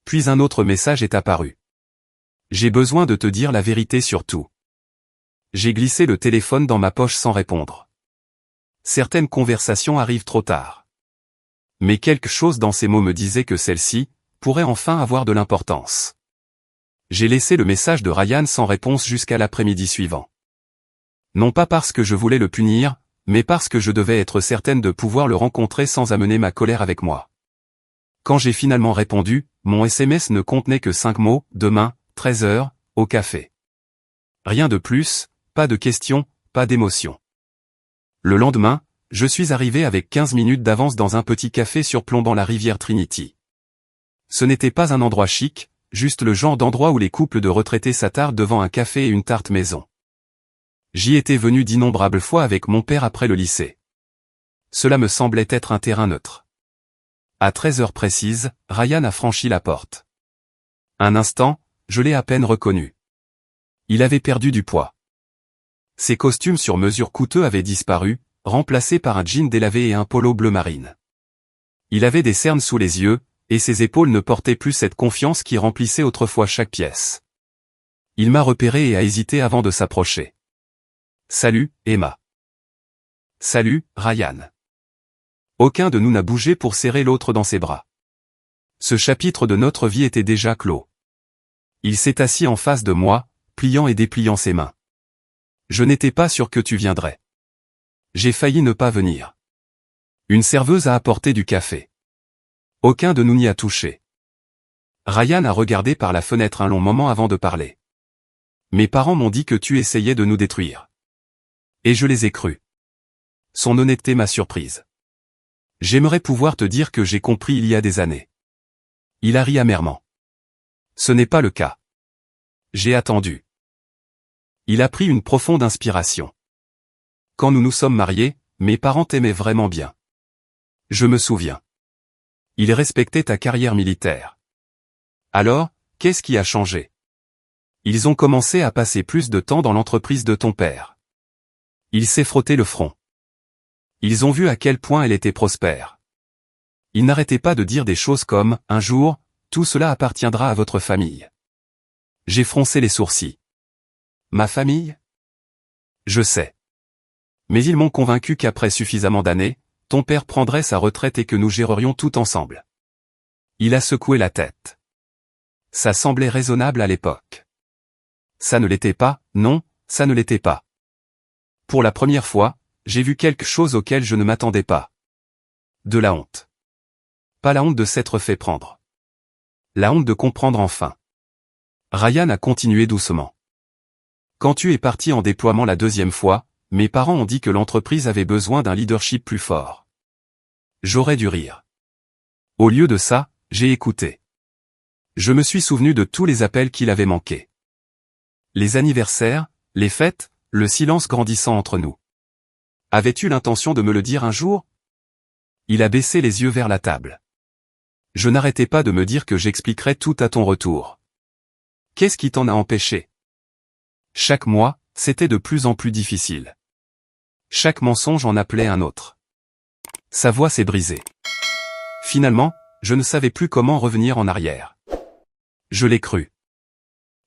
Speaker 1: Puis un autre message est apparu. J'ai besoin de te dire la vérité sur tout. J'ai glissé le téléphone dans ma poche sans répondre. Certaines conversations arrivent trop tard. Mais quelque chose dans ces mots me disait que celle-ci pourrait enfin avoir de l'importance. J'ai laissé le message de Ryan sans réponse jusqu'à l'après-midi suivant. Non pas parce que je voulais le punir, mais parce que je devais être certaine de pouvoir le rencontrer sans amener ma colère avec moi. Quand j'ai finalement répondu, mon SMS ne contenait que 5 mots, demain, 13 h, au café. Rien de plus, pas de questions, pas d'émotion. Le lendemain, je suis arrivé avec 15 minutes d'avance dans un petit café surplombant la rivière Trinity. Ce n'était pas un endroit chic, juste le genre d'endroit où les couples de retraités s'attardent devant un café et une tarte maison. J'y étais venu d'innombrables fois avec mon père après le lycée. Cela me semblait être un terrain neutre. À 13 heures précises, Ryan a franchi la porte. Un instant, je l'ai à peine reconnu. Il avait perdu du poids. Ses costumes sur mesure coûteux avaient disparu, remplacés par un jean délavé et un polo bleu marine. Il avait des cernes sous les yeux, et ses épaules ne portaient plus cette confiance qui remplissait autrefois chaque pièce. Il m'a repéré et a hésité avant de s'approcher. Salut, Emma. Salut, Ryan. Aucun de nous n'a bougé pour serrer l'autre dans ses bras. Ce chapitre de notre vie était déjà clos. Il s'est assis en face de moi, pliant et dépliant ses mains. Je n'étais pas sûr que tu viendrais. J'ai failli ne pas venir. Une serveuse a apporté du café. Aucun de nous n'y a touché. Ryan a regardé par la fenêtre un long moment avant de parler. Mes parents m'ont dit que tu essayais de nous détruire. Et je les ai crus. Son honnêteté m'a surprise. J'aimerais pouvoir te dire que j'ai compris il y a des années. Il a ri amèrement. Ce n'est pas le cas. J'ai attendu. Il a pris une profonde inspiration. Quand nous nous sommes mariés, mes parents t'aimaient vraiment bien. Je me souviens. Ils respectaient ta carrière militaire. Alors, qu'est-ce qui a changé? Ils ont commencé à passer plus de temps dans l'entreprise de ton père. Il s'est frotté le front. Ils ont vu à quel point elle était prospère. Ils n'arrêtaient pas de dire des choses comme « Un jour, tout cela appartiendra à votre famille ». J'ai froncé les sourcils. Ma famille? Je sais. Mais ils m'ont convaincu qu'après suffisamment d'années, ton père prendrait sa retraite et que nous gérerions tout ensemble. Il a secoué la tête. Ça semblait raisonnable à l'époque. Ça ne l'était pas, non, ça ne l'était pas. Pour la première fois, j'ai vu quelque chose auquel je ne m'attendais pas. De la honte. Pas la honte de s'être fait prendre. La honte de comprendre enfin. Ryan a continué doucement. Quand tu es parti en déploiement la deuxième fois, mes parents ont dit que l'entreprise avait besoin d'un leadership plus fort. J'aurais dû rire. Au lieu de ça, j'ai écouté. Je me suis souvenu de tous les appels qu'il avait manqués. Les anniversaires, les fêtes, le silence grandissant entre nous. Avais-tu l'intention de me le dire un jour? Il a baissé les yeux vers la table. Je n'arrêtais pas de me dire que j'expliquerais tout à ton retour. Qu'est-ce qui t'en a empêché? Chaque mois, c'était de plus en plus difficile. Chaque mensonge en appelait un autre. Sa voix s'est brisée. Finalement, je ne savais plus comment revenir en arrière. Je l'ai cru.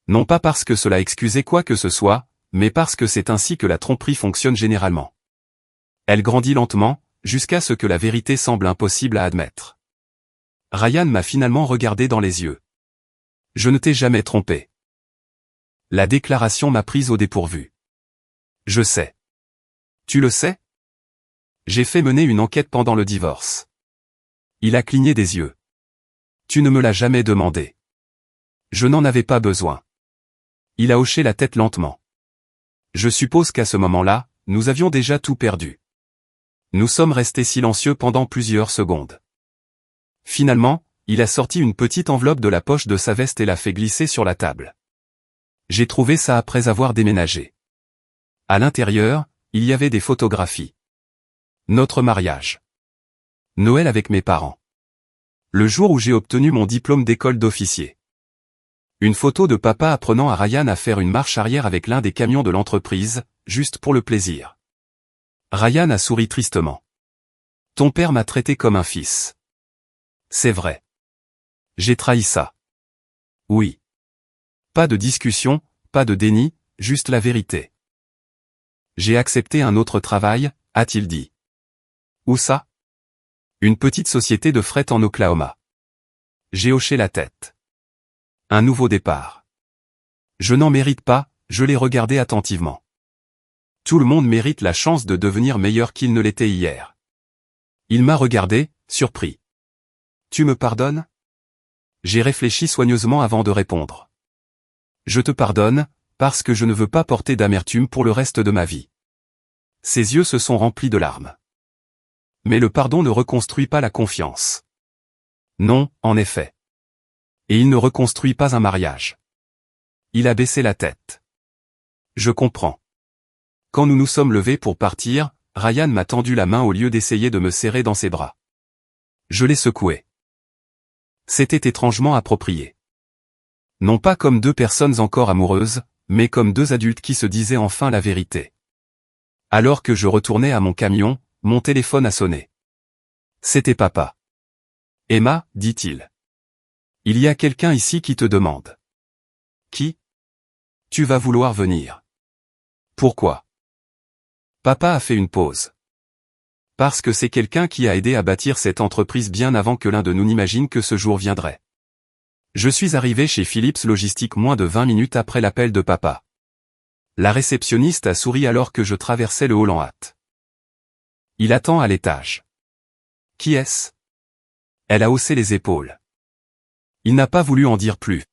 Speaker 1: Non pas parce que cela excusait quoi que ce soit, mais parce que c'est ainsi que la tromperie fonctionne généralement. Elle grandit lentement, jusqu'à ce que la vérité semble impossible à admettre. Ryan m'a finalement regardé dans les yeux. Je ne t'ai jamais trompé. La déclaration m'a prise au dépourvu. Je sais. Tu le sais? J'ai fait mener une enquête pendant le divorce. Il a cligné des yeux. Tu ne me l'as jamais demandé. Je n'en avais pas besoin. Il a hoché la tête lentement. Je suppose qu'à ce moment-là, nous avions déjà tout perdu. Nous sommes restés silencieux pendant plusieurs secondes. Finalement, il a sorti une petite enveloppe de la poche de sa veste et l'a fait glisser sur la table. J'ai trouvé ça après avoir déménagé. À l'intérieur, il y avait des photographies. Notre mariage. Noël avec mes parents. Le jour où j'ai obtenu mon diplôme d'école d'officier. Une photo de papa apprenant à Ryan à faire une marche arrière avec l'un des camions de l'entreprise, juste pour le plaisir. Ryan a souri tristement. Ton père m'a traité comme un fils. C'est vrai. J'ai trahi ça. Oui. Pas de discussion, pas de déni, juste la vérité. J'ai accepté un autre travail, a-t-il dit. Où ça? Une petite société de fret en Oklahoma. J'ai hoché la tête. Un nouveau départ. Je n'en mérite pas, je l'ai regardé attentivement. Tout le monde mérite la chance de devenir meilleur qu'il ne l'était hier. Il m'a regardé, surpris. Tu me pardonnes? J'ai réfléchi soigneusement avant de répondre. Je te pardonne, parce que je ne veux pas porter d'amertume pour le reste de ma vie. Ses yeux se sont remplis de larmes. Mais le pardon ne reconstruit pas la confiance. Non, en effet. Et il ne reconstruit pas un mariage. Il a baissé la tête. Je comprends. Quand nous nous sommes levés pour partir, Ryan m'a tendu la main au lieu d'essayer de me serrer dans ses bras. Je l'ai secoué. C'était étrangement approprié. Non pas comme deux personnes encore amoureuses, mais comme deux adultes qui se disaient enfin la vérité. Alors que je retournais à mon camion, mon téléphone a sonné. C'était papa. Emma, dit-il. Il y a quelqu'un ici qui te demande. Qui? Tu vas vouloir venir. Pourquoi? Papa a fait une pause. Parce que c'est quelqu'un qui a aidé à bâtir cette entreprise bien avant que l'un de nous n'imagine que ce jour viendrait. Je suis arrivé chez Philips Logistique moins de 20 minutes après l'appel de papa. La réceptionniste a souri alors que je traversais le hall en hâte. Il attend à l'étage. Qui est-ce? Elle a haussé les épaules. Il n'a pas voulu en dire plus.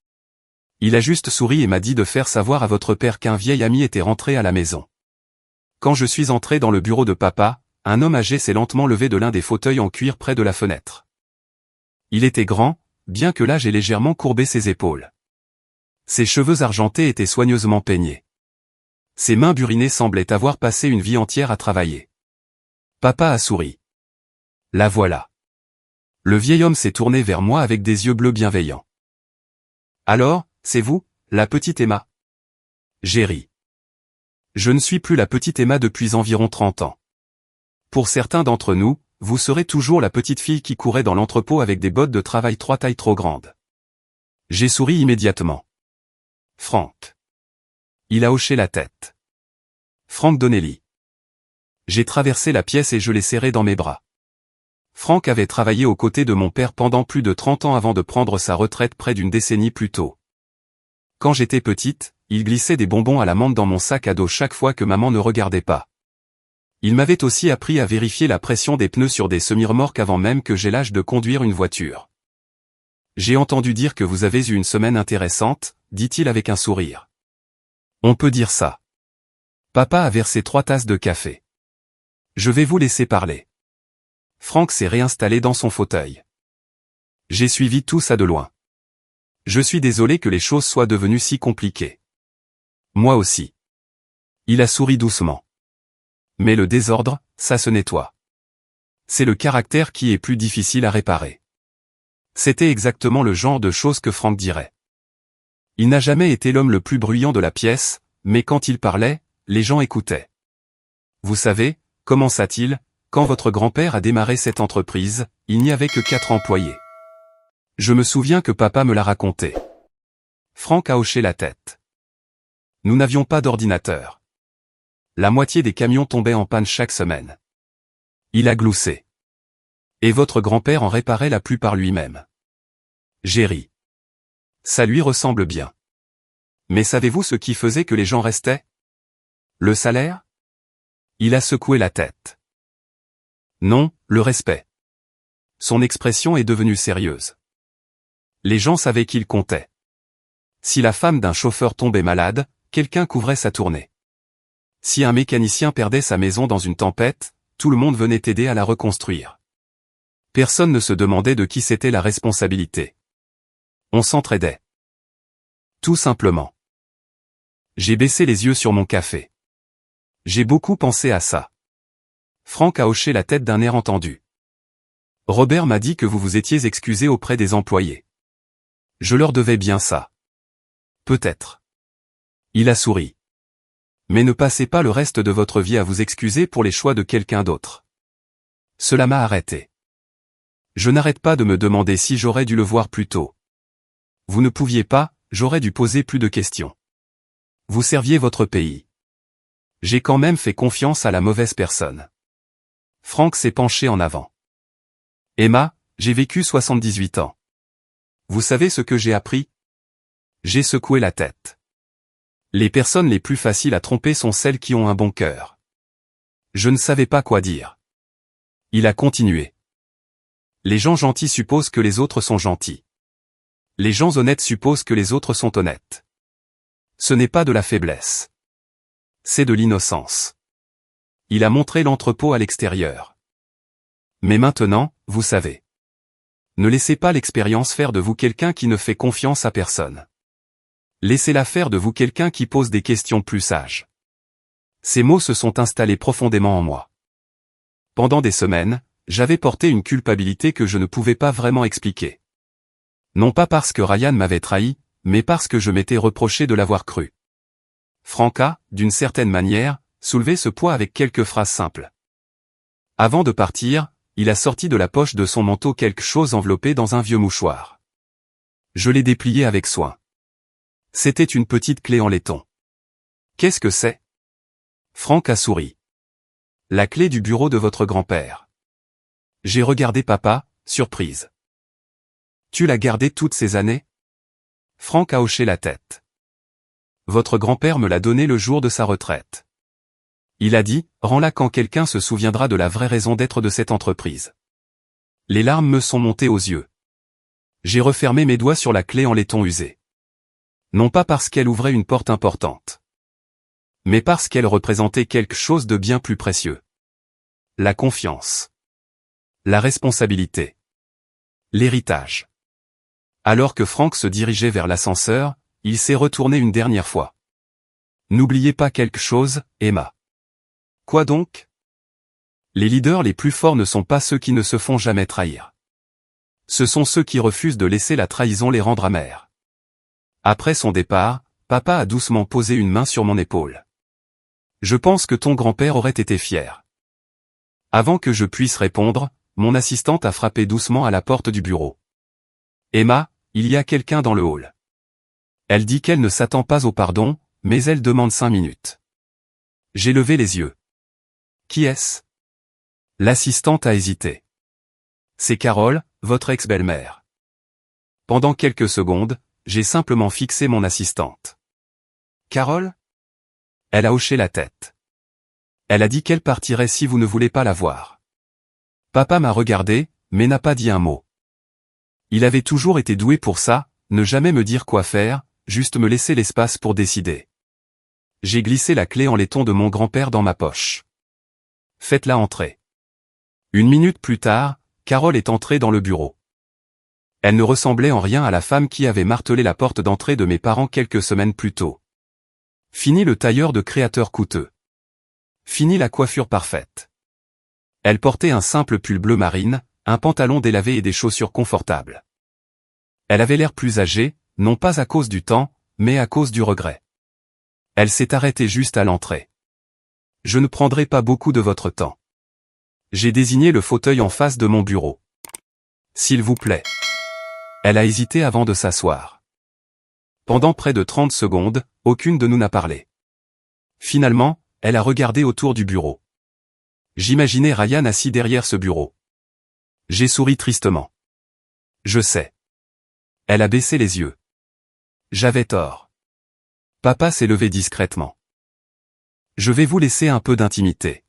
Speaker 1: Il a juste souri et m'a dit de faire savoir à votre père qu'un vieil ami était rentré à la maison. Quand je suis entré dans le bureau de papa, un homme âgé s'est lentement levé de l'un des fauteuils en cuir près de la fenêtre. Il était grand, bien que l'âge ait légèrement courbé ses épaules. Ses cheveux argentés étaient soigneusement peignés. Ses mains burinées semblaient avoir passé une vie entière à travailler. Papa a souri. La voilà. Le vieil homme s'est tourné vers moi avec des yeux bleus bienveillants. Alors, c'est vous, la petite Emma? J'ai ri. Je ne suis plus la petite Emma depuis environ 30 ans. Pour certains d'entre nous, vous serez toujours la petite fille qui courait dans l'entrepôt avec des bottes de travail 3 tailles trop grandes. J'ai souri immédiatement. Frank. Il a hoché la tête. Frank Donnelly. J'ai traversé la pièce et je l'ai serré dans mes bras. Frank avait travaillé aux côtés de mon père pendant plus de 30 ans avant de prendre sa retraite près d'une décennie plus tôt. Quand j'étais petite, il glissait des bonbons à la menthe dans mon sac à dos chaque fois que maman ne regardait pas. Il m'avait aussi appris à vérifier la pression des pneus sur des semi-remorques avant même que j'aie l'âge de conduire une voiture. J'ai entendu dire que vous avez eu une semaine intéressante, dit-il avec un sourire. On peut dire ça. Papa a versé 3 tasses de café. Je vais vous laisser parler. Frank s'est réinstallé dans son fauteuil. J'ai suivi tout ça de loin. Je suis désolé que les choses soient devenues si compliquées. Moi aussi. Il a souri doucement. Mais le désordre, ça se nettoie. C'est le caractère qui est plus difficile à réparer. C'était exactement le genre de choses que Franck dirait. Il n'a jamais été l'homme le plus bruyant de la pièce, mais quand il parlait, les gens écoutaient. Vous savez, commença-t-il, quand votre grand-père a démarré cette entreprise, il n'y avait que 4 employés. Je me souviens que papa me l'a raconté. Franck a hoché la tête. Nous n'avions pas d'ordinateur. La moitié des camions tombaient en panne chaque semaine. Il a gloussé. Et votre grand-père en réparait la plupart lui-même. J'ai ri. Ça lui ressemble bien. Mais savez-vous ce qui faisait que les gens restaient? Le salaire? Il a secoué la tête. Non, le respect. Son expression est devenue sérieuse. Les gens savaient qu'il comptait. Si la femme d'un chauffeur tombait malade, quelqu'un couvrait sa tournée. Si un mécanicien perdait sa maison dans une tempête, tout le monde venait aider à la reconstruire. Personne ne se demandait de qui c'était la responsabilité. On s'entraidait. Tout simplement. J'ai baissé les yeux sur mon café. J'ai beaucoup pensé à ça. Franck a hoché la tête d'un air entendu. Robert m'a dit que vous vous étiez excusé auprès des employés. Je leur devais bien ça. Peut-être. Il a souri. Mais ne passez pas le reste de votre vie à vous excuser pour les choix de quelqu'un d'autre. Cela m'a arrêté. Je n'arrête pas de me demander si j'aurais dû le voir plus tôt. Vous ne pouviez pas, j'aurais dû poser plus de questions. Vous serviez votre pays. J'ai quand même fait confiance à la mauvaise personne. Franck s'est penché en avant. Emma, j'ai vécu 78 ans. Vous savez ce que j'ai appris? J'ai secoué la tête. Les personnes les plus faciles à tromper sont celles qui ont un bon cœur. Je ne savais pas quoi dire. Il a continué. Les gens gentils supposent que les autres sont gentils. Les gens honnêtes supposent que les autres sont honnêtes. Ce n'est pas de la faiblesse. C'est de l'innocence. Il a montré l'entrepôt à l'extérieur. Mais maintenant, vous savez. Ne laissez pas l'expérience faire de vous quelqu'un qui ne fait confiance à personne. Laissez-la faire de vous quelqu'un qui pose des questions plus sages. Ces mots se sont installés profondément en moi. Pendant des semaines, j'avais porté une culpabilité que je ne pouvais pas vraiment expliquer. Non pas parce que Ryan m'avait trahi, mais parce que je m'étais reproché de l'avoir cru. Franck a, d'une certaine manière, soulevé ce poids avec quelques phrases simples. Avant de partir, il a sorti de la poche de son manteau quelque chose enveloppé dans un vieux mouchoir. Je l'ai déplié avec soin. C'était une petite clé en laiton. Qu'est-ce que c'est? Franck a souri. La clé du bureau de votre grand-père. J'ai regardé papa, surprise. Tu l'as gardée toutes ces années? Franck a hoché la tête. Votre grand-père me l'a donnée le jour de sa retraite. Il a dit, rends-la quand quelqu'un se souviendra de la vraie raison d'être de cette entreprise. Les larmes me sont montées aux yeux. J'ai refermé mes doigts sur la clé en laiton usé. Non pas parce qu'elle ouvrait une porte importante. Mais parce qu'elle représentait quelque chose de bien plus précieux. La confiance. La responsabilité. L'héritage. Alors que Franck se dirigeait vers l'ascenseur, il s'est retourné une dernière fois. N'oubliez pas quelque chose, Emma. Quoi donc? Les leaders les plus forts ne sont pas ceux qui ne se font jamais trahir. Ce sont ceux qui refusent de laisser la trahison les rendre amers. Après son départ, papa a doucement posé une main sur mon épaule. Je pense que ton grand-père aurait été fier. Avant que je puisse répondre, mon assistante a frappé doucement à la porte du bureau. Emma, il y a quelqu'un dans le hall. Elle dit qu'elle ne s'attend pas au pardon, mais elle demande 5 minutes. J'ai levé les yeux. Qui est-ce? L'assistante a hésité. C'est Carole, votre ex-belle-mère. Pendant quelques secondes, j'ai simplement fixé mon assistante. Carole? Elle a hoché la tête. Elle a dit qu'elle partirait si vous ne voulez pas la voir. Papa m'a regardé, mais n'a pas dit un mot. Il avait toujours été doué pour ça, ne jamais me dire quoi faire, juste me laisser l'espace pour décider. J'ai glissé la clé en laiton de mon grand-père dans ma poche. Faites-la entrer. 1 minute plus tard, Carole est entrée dans le bureau. Elle ne ressemblait en rien à la femme qui avait martelé la porte d'entrée de mes parents quelques semaines plus tôt. Fini le tailleur de créateur coûteux. Fini la coiffure parfaite. Elle portait un simple pull bleu marine, un pantalon délavé et des chaussures confortables. Elle avait l'air plus âgée, non pas à cause du temps, mais à cause du regret. Elle s'est arrêtée juste à l'entrée. Je ne prendrai pas beaucoup de votre temps. J'ai désigné le fauteuil en face de mon bureau. S'il vous plaît. Elle a hésité avant de s'asseoir. Pendant près de 30 secondes, aucune de nous n'a parlé. Finalement, elle a regardé autour du bureau. J'imaginais Ryan assis derrière ce bureau. J'ai souri tristement. Je sais. Elle a baissé les yeux. J'avais tort. Papa s'est levé discrètement. Je vais vous laisser un peu d'intimité.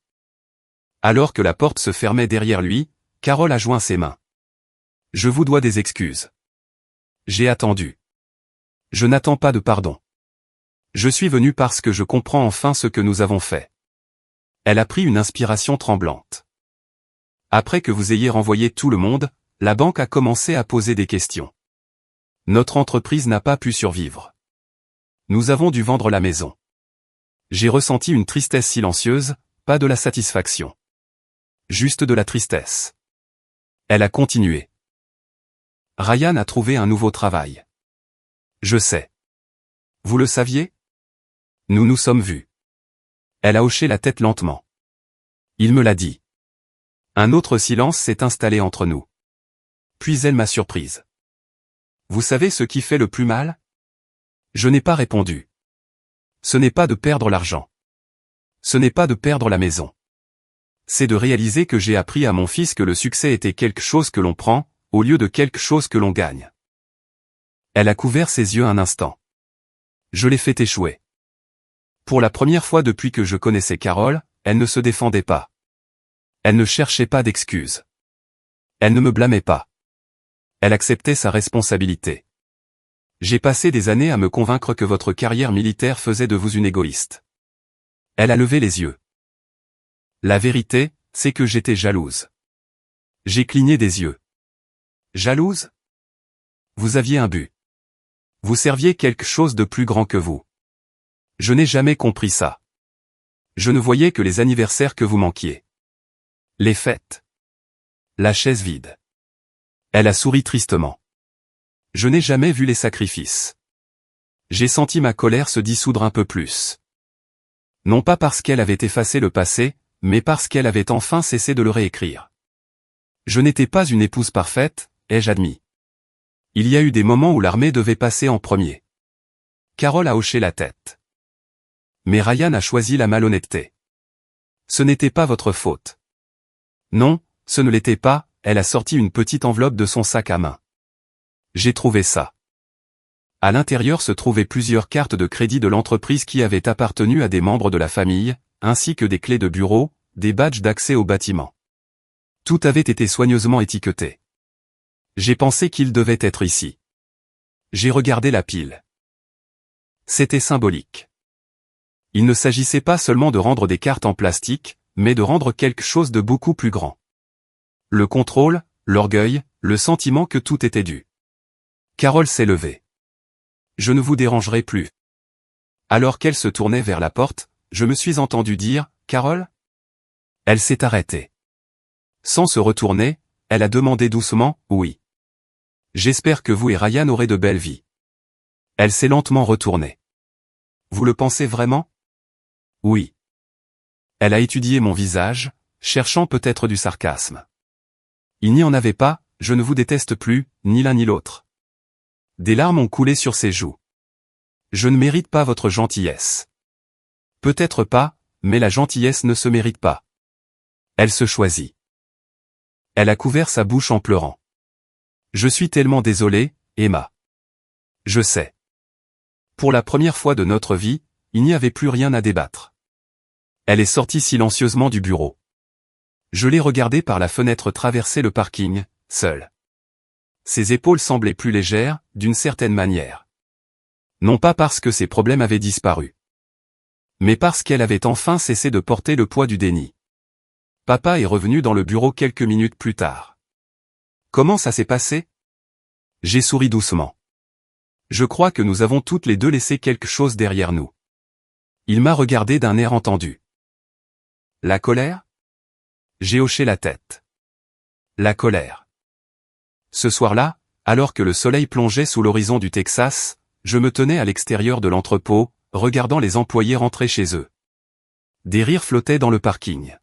Speaker 1: Alors que la porte se fermait derrière lui, Carole a joint ses mains. Je vous dois des excuses. J'ai attendu. Je n'attends pas de pardon. Je suis venu parce que je comprends enfin ce que nous avons fait. Elle a pris une inspiration tremblante. Après que vous ayez renvoyé tout le monde, la banque a commencé à poser des questions. Notre entreprise n'a pas pu survivre. Nous avons dû vendre la maison. J'ai ressenti une tristesse silencieuse, pas de la satisfaction. Juste de la tristesse. Elle a continué. Ryan a trouvé un nouveau travail. Je sais. Vous le saviez? Nous nous sommes vus. Elle a hoché la tête lentement. Il me l'a dit. Un autre silence s'est installé entre nous. Puis elle m'a surprise. Vous savez ce qui fait le plus mal? Je n'ai pas répondu. Ce n'est pas de perdre l'argent. Ce n'est pas de perdre la maison. C'est de réaliser que j'ai appris à mon fils que le succès était quelque chose que l'on prend, au lieu de quelque chose que l'on gagne. Elle a couvert ses yeux un instant. Je l'ai fait échouer. Pour la première fois depuis que je connaissais Carole, elle ne se défendait pas. Elle ne cherchait pas d'excuses. Elle ne me blâmait pas. Elle acceptait sa responsabilité. J'ai passé des années à me convaincre que votre carrière militaire faisait de vous une égoïste. Elle a levé les yeux. La vérité, c'est que j'étais jalouse. J'ai cligné des yeux. Jalouse? Vous aviez un but. Vous serviez quelque chose de plus grand que vous. Je n'ai jamais compris ça. Je ne voyais que les anniversaires que vous manquiez. Les fêtes. La chaise vide. Elle a souri tristement. Je n'ai jamais vu les sacrifices. J'ai senti ma colère se dissoudre un peu plus. Non pas parce qu'elle avait effacé le passé, mais parce qu'elle avait enfin cessé de le réécrire. Je n'étais pas une épouse parfaite, ai-je admis. Il y a eu des moments où l'armée devait passer en premier. Carole a hoché la tête. Mais Ryan a choisi la malhonnêteté. Ce n'était pas votre faute. Non, ce ne l'était pas, elle a sorti une petite enveloppe de son sac à main. J'ai trouvé ça. À l'intérieur se trouvaient plusieurs cartes de crédit de l'entreprise qui avaient appartenu à des membres de la famille, ainsi que des clés de bureau, des badges d'accès au bâtiment. Tout avait été soigneusement étiqueté. J'ai pensé qu'il devait être ici. J'ai regardé la pile. C'était symbolique. Il ne s'agissait pas seulement de rendre des cartes en plastique, mais de rendre quelque chose de beaucoup plus grand. Le contrôle, l'orgueil, le sentiment que tout était dû. Carole s'est levée. Je ne vous dérangerai plus. Alors qu'elle se tournait vers la porte, je me suis entendu dire, Carole? Elle s'est arrêtée. Sans se retourner, elle a demandé doucement, oui. J'espère que vous et Ryan aurez de belles vies. Elle s'est lentement retournée. Vous le pensez vraiment? Oui. Elle a étudié mon visage, cherchant peut-être du sarcasme. Il n'y en avait pas, je ne vous déteste plus, ni l'un ni l'autre. Des larmes ont coulé sur ses joues. Je ne mérite pas votre gentillesse. Peut-être pas, mais la gentillesse ne se mérite pas. Elle se choisit. Elle a couvert sa bouche en pleurant. Je suis tellement désolé, Emma. Je sais. Pour la première fois de notre vie, il n'y avait plus rien à débattre. Elle est sortie silencieusement du bureau. Je l'ai regardée par la fenêtre traverser le parking, seule. Ses épaules semblaient plus légères, d'une certaine manière. Non pas parce que ses problèmes avaient disparu. Mais parce qu'elle avait enfin cessé de porter le poids du déni. Papa est revenu dans le bureau quelques minutes plus tard. Comment ça s'est passé? J'ai souri doucement. Je crois que nous avons toutes les deux laissé quelque chose derrière nous. Il m'a regardé d'un air entendu. La colère? J'ai hoché la tête. La colère. Ce soir-là, alors que le soleil plongeait sous l'horizon du Texas, je me tenais à l'extérieur de l'entrepôt, regardant les employés rentrer chez eux. Des rires flottaient dans le parking.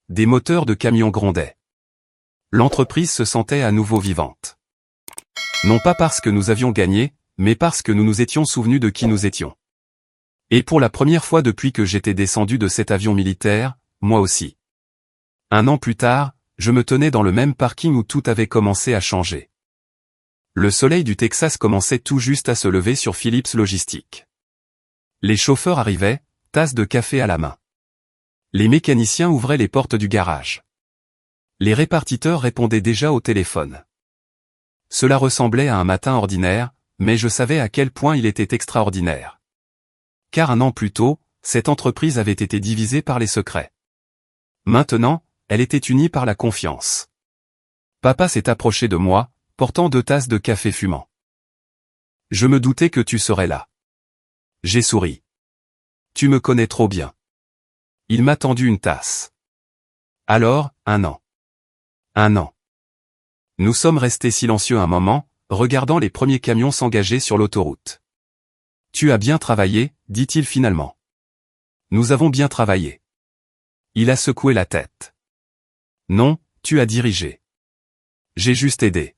Speaker 1: Des moteurs de camions grondaient. L'entreprise se sentait à nouveau vivante. Non pas parce que nous avions gagné, mais parce que nous nous étions souvenus de qui nous étions. Et pour la première fois depuis que j'étais descendu de cet avion militaire, moi aussi. 1 an plus tard, je me tenais dans le même parking où tout avait commencé à changer. Le soleil du Texas commençait tout juste à se lever sur Phillips Logistique. Les chauffeurs arrivaient, tasses de café à la main. Les mécaniciens ouvraient les portes du garage. Les répartiteurs répondaient déjà au téléphone. Cela ressemblait à un matin ordinaire, mais je savais à quel point il était extraordinaire. Car 1 an plus tôt, cette entreprise avait été divisée par les secrets. Maintenant, elle était unie par la confiance. Papa s'est approché de moi, portant 2 tasses de café fumant. Je me doutais que tu serais là. J'ai souri. Tu me connais trop bien. Il m'a tendu une tasse. Alors, 1 an. 1 an. Nous sommes restés silencieux un moment, regardant les premiers camions s'engager sur l'autoroute. Tu as bien travaillé, dit-il finalement. Nous avons bien travaillé. Il a secoué la tête. Non, tu as dirigé. J'ai juste aidé.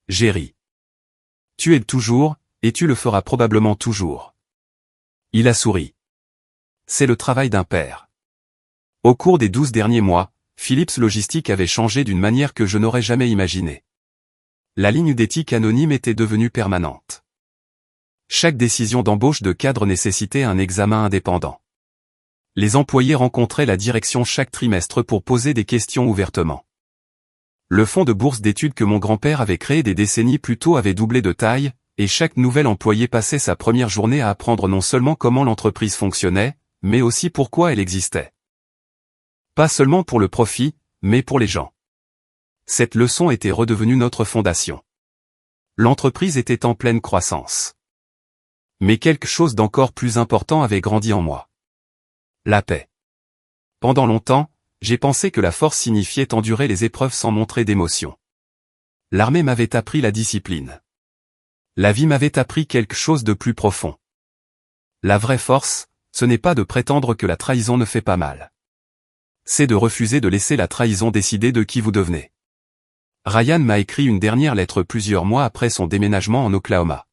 Speaker 1: J'ai ri. Tu aides toujours, et tu le feras probablement toujours. Il a souri. C'est le travail d'un père. Au cours des 12 derniers mois, Phillips Logistique avait changé d'une manière que je n'aurais jamais imaginée. La ligne d'éthique anonyme était devenue permanente. Chaque décision d'embauche de cadre nécessitait un examen indépendant. Les employés rencontraient la direction chaque trimestre pour poser des questions ouvertement. Le fonds de bourse d'études que mon grand-père avait créé des décennies plus tôt avait doublé de taille, et chaque nouvel employé passait sa première journée à apprendre non seulement comment l'entreprise fonctionnait, mais aussi pourquoi elle existait. Pas seulement pour le profit, mais pour les gens. Cette leçon était redevenue notre fondation. L'entreprise était en pleine croissance. Mais quelque chose d'encore plus important avait grandi en moi. La paix. Pendant longtemps, j'ai pensé que la force signifiait endurer les épreuves sans montrer d'émotion. L'armée m'avait appris la discipline. La vie m'avait appris quelque chose de plus profond. La vraie force, ce n'est pas de prétendre que la trahison ne fait pas mal. C'est de refuser de laisser la trahison décider de qui vous devenez. Ryan m'a écrit une dernière lettre plusieurs mois après son déménagement en Oklahoma.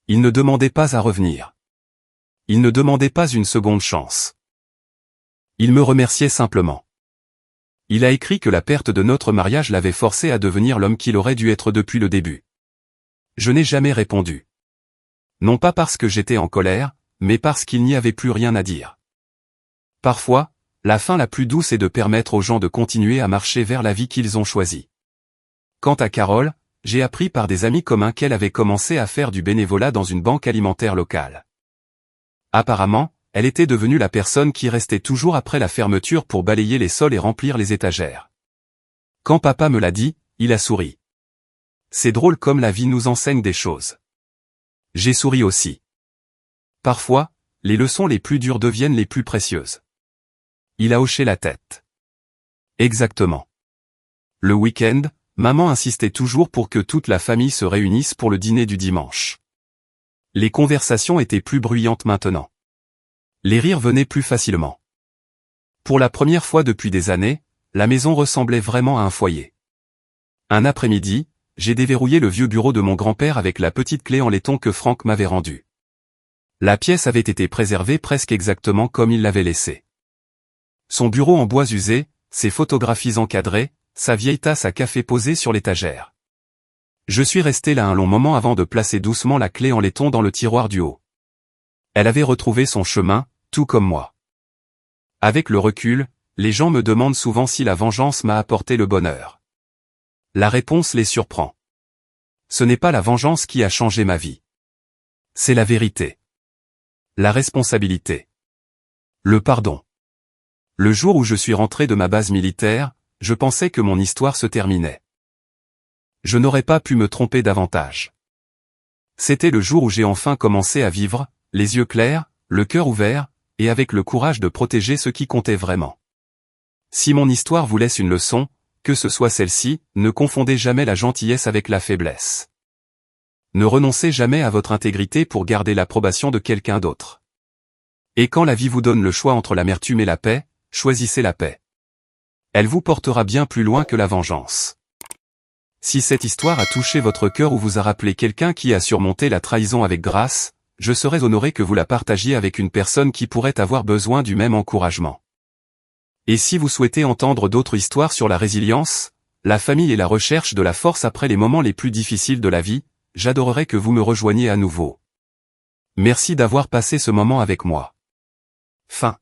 Speaker 1: Il ne demandait pas à revenir. Il ne demandait pas une seconde chance. Il me remerciait simplement. Il a écrit que la perte de notre mariage l'avait forcé à devenir l'homme qu'il aurait dû être depuis le début. Je n'ai jamais répondu. Non pas parce que j'étais en colère, mais parce qu'il n'y avait plus rien à dire. Parfois, la fin la plus douce est de permettre aux gens de continuer à marcher vers la vie qu'ils ont choisie. Quant à Carole, j'ai appris par des amis communs qu'elle avait commencé à faire du bénévolat dans une banque alimentaire locale. Apparemment, elle était devenue la personne qui restait toujours après la fermeture pour balayer les sols et remplir les étagères. Quand papa me l'a dit, il a souri. C'est drôle comme la vie nous enseigne des choses. J'ai souri aussi. Parfois, les leçons les plus dures deviennent les plus précieuses. Il a hoché la tête. Exactement. Le week-end, maman insistait toujours pour que toute la famille se réunisse pour le dîner du dimanche. Les conversations étaient plus bruyantes maintenant. Les rires venaient plus facilement. Pour la première fois depuis des années, la maison ressemblait vraiment à un foyer. Un après-midi, j'ai déverrouillé le vieux bureau de mon grand-père avec la petite clé en laiton que Franck m'avait rendue. La pièce avait été préservée presque exactement comme il l'avait laissée. Son bureau en bois usé, ses photographies encadrées, sa vieille tasse à café posée sur l'étagère. Je suis resté là un long moment avant de placer doucement la clé en laiton dans le tiroir du haut. Elle avait retrouvé son chemin, tout comme moi. Avec le recul, les gens me demandent souvent si la vengeance m'a apporté le bonheur. La réponse les surprend. Ce n'est pas la vengeance qui a changé ma vie. C'est la vérité. La responsabilité. Le pardon. Le jour où je suis rentré de ma base militaire, je pensais que mon histoire se terminait. Je n'aurais pas pu me tromper davantage. C'était le jour où j'ai enfin commencé à vivre, les yeux clairs, le cœur ouvert, et avec le courage de protéger ce qui comptait vraiment. Si mon histoire vous laisse une leçon, que ce soit celle-ci, ne confondez jamais la gentillesse avec la faiblesse. Ne renoncez jamais à votre intégrité pour garder l'approbation de quelqu'un d'autre. Et quand la vie vous donne le choix entre l'amertume et la paix, choisissez la paix. Elle vous portera bien plus loin que la vengeance. Si cette histoire a touché votre cœur ou vous a rappelé quelqu'un qui a surmonté la trahison avec grâce, je serais honoré que vous la partagiez avec une personne qui pourrait avoir besoin du même encouragement. Et si vous souhaitez entendre d'autres histoires sur la résilience, la famille et la recherche de la force après les moments les plus difficiles de la vie, j'adorerais que vous me rejoigniez à nouveau. Merci d'avoir passé ce moment avec moi. Fin.